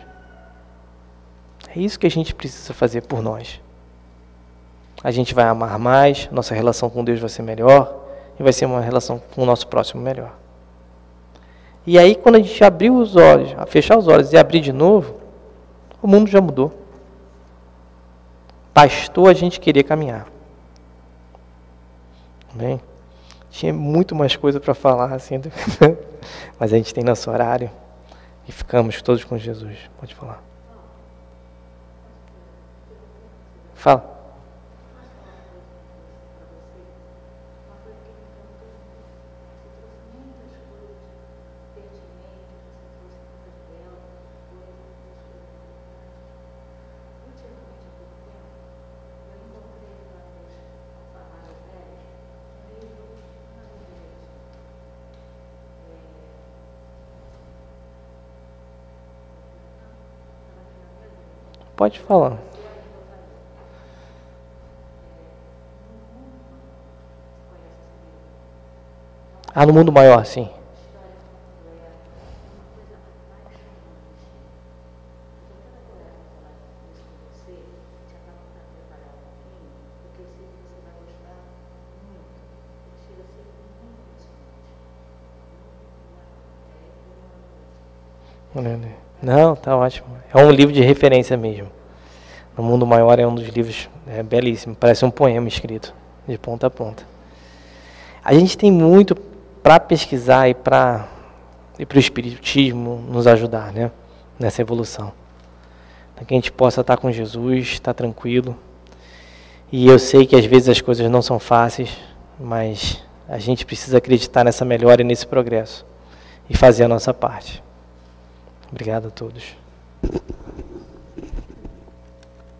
É isso que a gente precisa fazer por nós. a gente vai amar mais, nossa relação com Deus vai ser melhor e vai ser uma relação com o nosso próximo melhor. E aí, quando a gente abrir os olhos, fechar os olhos e abrir de novo, o mundo já mudou. Bastou a gente querer caminhar. Bem, tinha muito mais coisa para falar, assim, mas a gente tem nosso horário e ficamos todos com Jesus. Pode falar. Fala. Pode falar. No mundo maior, sim. Não, tá ótimo. É um livro de referência mesmo. O Mundo Maior é um dos livros belíssimo. Parece um poema escrito de ponta a ponta. A gente tem muito para pesquisar e para o Espiritismo nos ajudar, né? Nessa evolução. Para que a gente possa estar com Jesus, estar tranquilo. E eu sei que às vezes as coisas não são fáceis, mas a gente precisa acreditar nessa melhora e nesse progresso. E fazer a nossa parte. Obrigado a todos.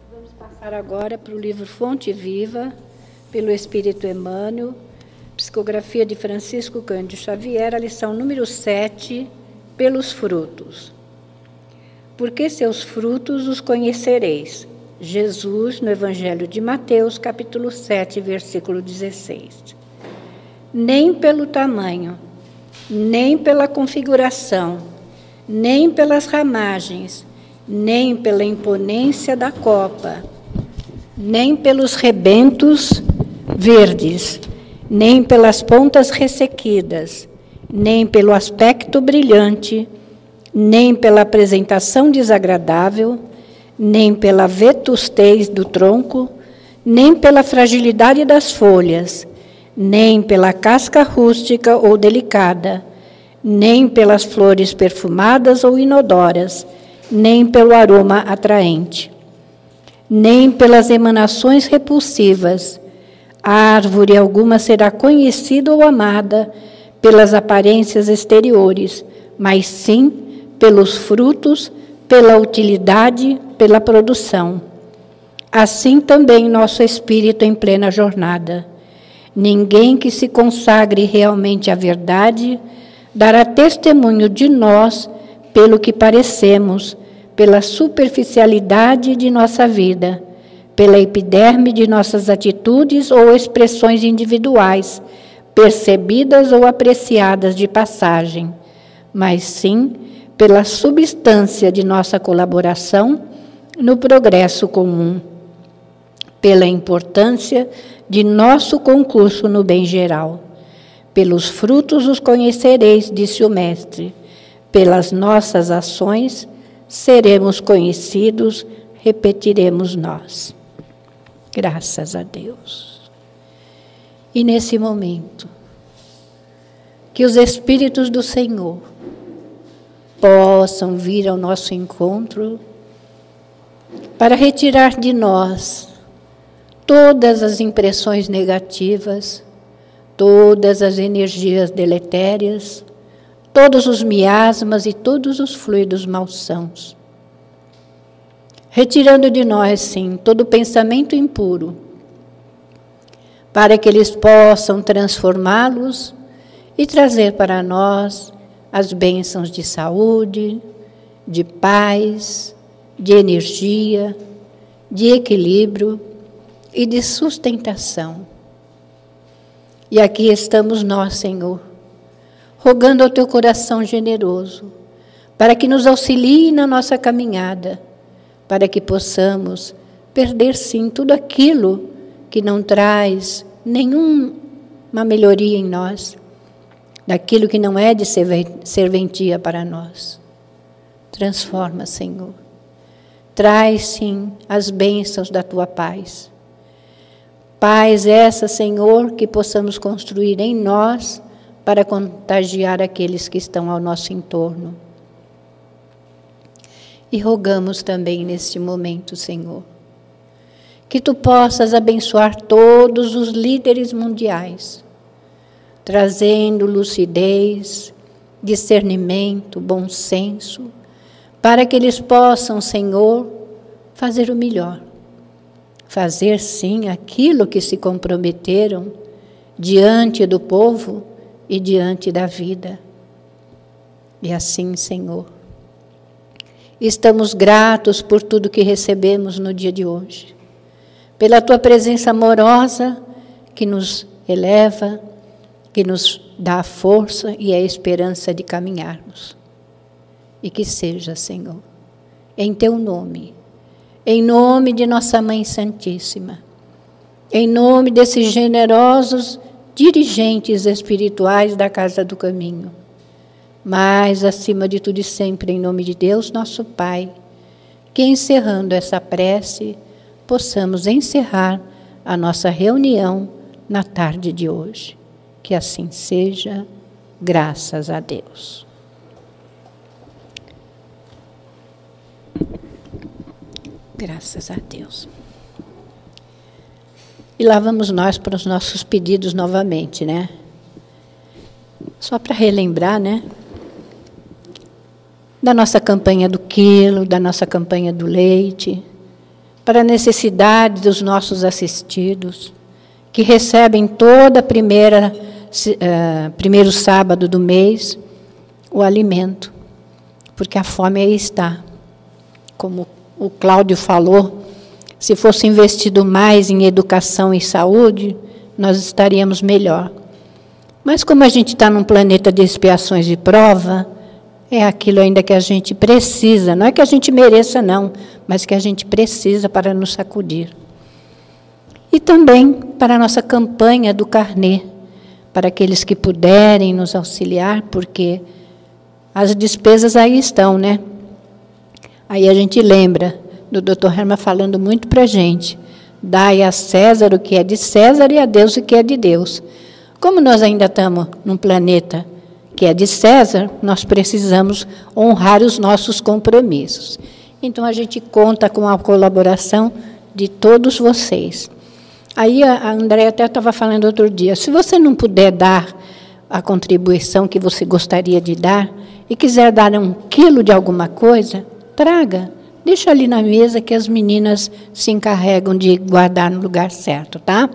Vamos passar agora para o livro Fonte Viva, pelo Espírito Emmanuel, psicografia de Francisco Cândido Xavier, a lição número 7, pelos frutos. Porque seus frutos os conhecereis. Jesus, no Evangelho de Mateus, capítulo 7, versículo 16. Nem pelo tamanho, nem pela configuração, nem pelas ramagens, nem pela imponência da copa, nem pelos rebentos verdes, nem pelas pontas ressequidas, nem pelo aspecto brilhante, nem pela apresentação desagradável, nem pela vetustez do tronco, nem pela fragilidade das folhas, nem pela casca rústica ou delicada, nem pelas flores perfumadas ou inodoras, nem pelo aroma atraente, nem pelas emanações repulsivas. A árvore alguma será conhecida ou amada pelas aparências exteriores, mas sim pelos frutos, pela utilidade, pela produção. Assim também nosso espírito em plena jornada. Ninguém que se consagre realmente à verdade dará testemunho de nós pelo que parecemos, pela superficialidade de nossa vida, pela epiderme de nossas atitudes ou expressões individuais, percebidas ou apreciadas de passagem, mas sim pela substância de nossa colaboração no progresso comum, pela importância de nosso concurso no bem geral. Pelos frutos os conhecereis, disse o Mestre. Pelas nossas ações seremos conhecidos, repetiremos nós. Graças a Deus. E nesse momento, que os Espíritos do Senhor possam vir ao nosso encontro para retirar de nós todas as impressões negativas, todas as energias deletérias, todos os miasmas e todos os fluidos malsãos. Retirando de nós, sim, todo pensamento impuro, para que eles possam transformá-los e trazer para nós as bênçãos de saúde, de paz, de energia, de equilíbrio e de sustentação. E aqui estamos nós, Senhor, rogando ao Teu coração generoso, para que nos auxilie na nossa caminhada, para que possamos perder, sim, tudo aquilo que não traz nenhuma melhoria em nós, daquilo que não é de serventia para nós. Transforma, Senhor. Traz, sim, as bênçãos da Tua paz. Paz essa, Senhor, que possamos construir em nós para contagiar aqueles que estão ao nosso entorno. E rogamos também neste momento, Senhor, que Tu possas abençoar todos os líderes mundiais, trazendo lucidez, discernimento, bom senso, para que eles possam, Senhor, fazer o melhor. Fazer, sim, aquilo que se comprometeram diante do povo e diante da vida. E assim, Senhor, estamos gratos por tudo que recebemos no dia de hoje, pela Tua presença amorosa que nos eleva, que nos dá a força e a esperança de caminharmos. E que seja, Senhor, em Teu nome, em nome de Nossa Mãe Santíssima, em nome desses generosos dirigentes espirituais da Casa do Caminho, mas, acima de tudo e sempre, em nome de Deus, nosso Pai, que encerrando essa prece, possamos encerrar a nossa reunião na tarde de hoje. Que assim seja, graças a Deus. Graças a Deus. E lá vamos nós para os nossos pedidos novamente, né? Só para relembrar, né? Da nossa campanha do quilo, da nossa campanha do leite, para a necessidade dos nossos assistidos, que recebem toda primeiro sábado do mês o alimento, porque a fome aí está. Como o Cláudio falou, se fosse investido mais em educação e saúde, nós estaríamos melhor. Mas como a gente está num planeta de expiações e prova, é aquilo ainda que a gente precisa, não é que a gente mereça não, mas que a gente precisa para nos sacudir. E também para a nossa campanha do carnê, para aqueles que puderem nos auxiliar, porque as despesas aí estão, né? Aí a gente lembra do Dr. Herman falando muito para a gente, dai a César o que é de César e a Deus o que é de Deus. Como nós ainda estamos num planeta que é de César, nós precisamos honrar os nossos compromissos. Então, a gente conta com a colaboração de todos vocês. Aí, a Andréia até estava falando outro dia, se você não puder dar a contribuição que você gostaria de dar, e quiser dar 1 quilo de alguma coisa, traga. Deixa ali na mesa que as meninas se encarregam de guardar no lugar certo, tá?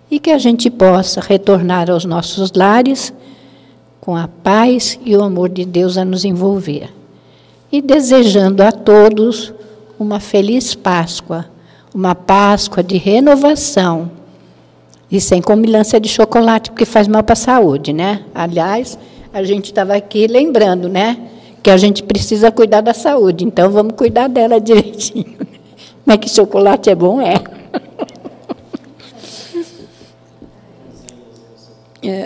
E que a gente possa retornar aos nossos lares com a paz e o amor de Deus a nos envolver. E desejando a todos uma feliz Páscoa, uma Páscoa de renovação, e sem combinância de chocolate, porque faz mal para a saúde, né? Aliás, a gente estava aqui lembrando, né? Que a gente precisa cuidar da saúde, então vamos cuidar dela direitinho. Mas que chocolate é bom, é. É.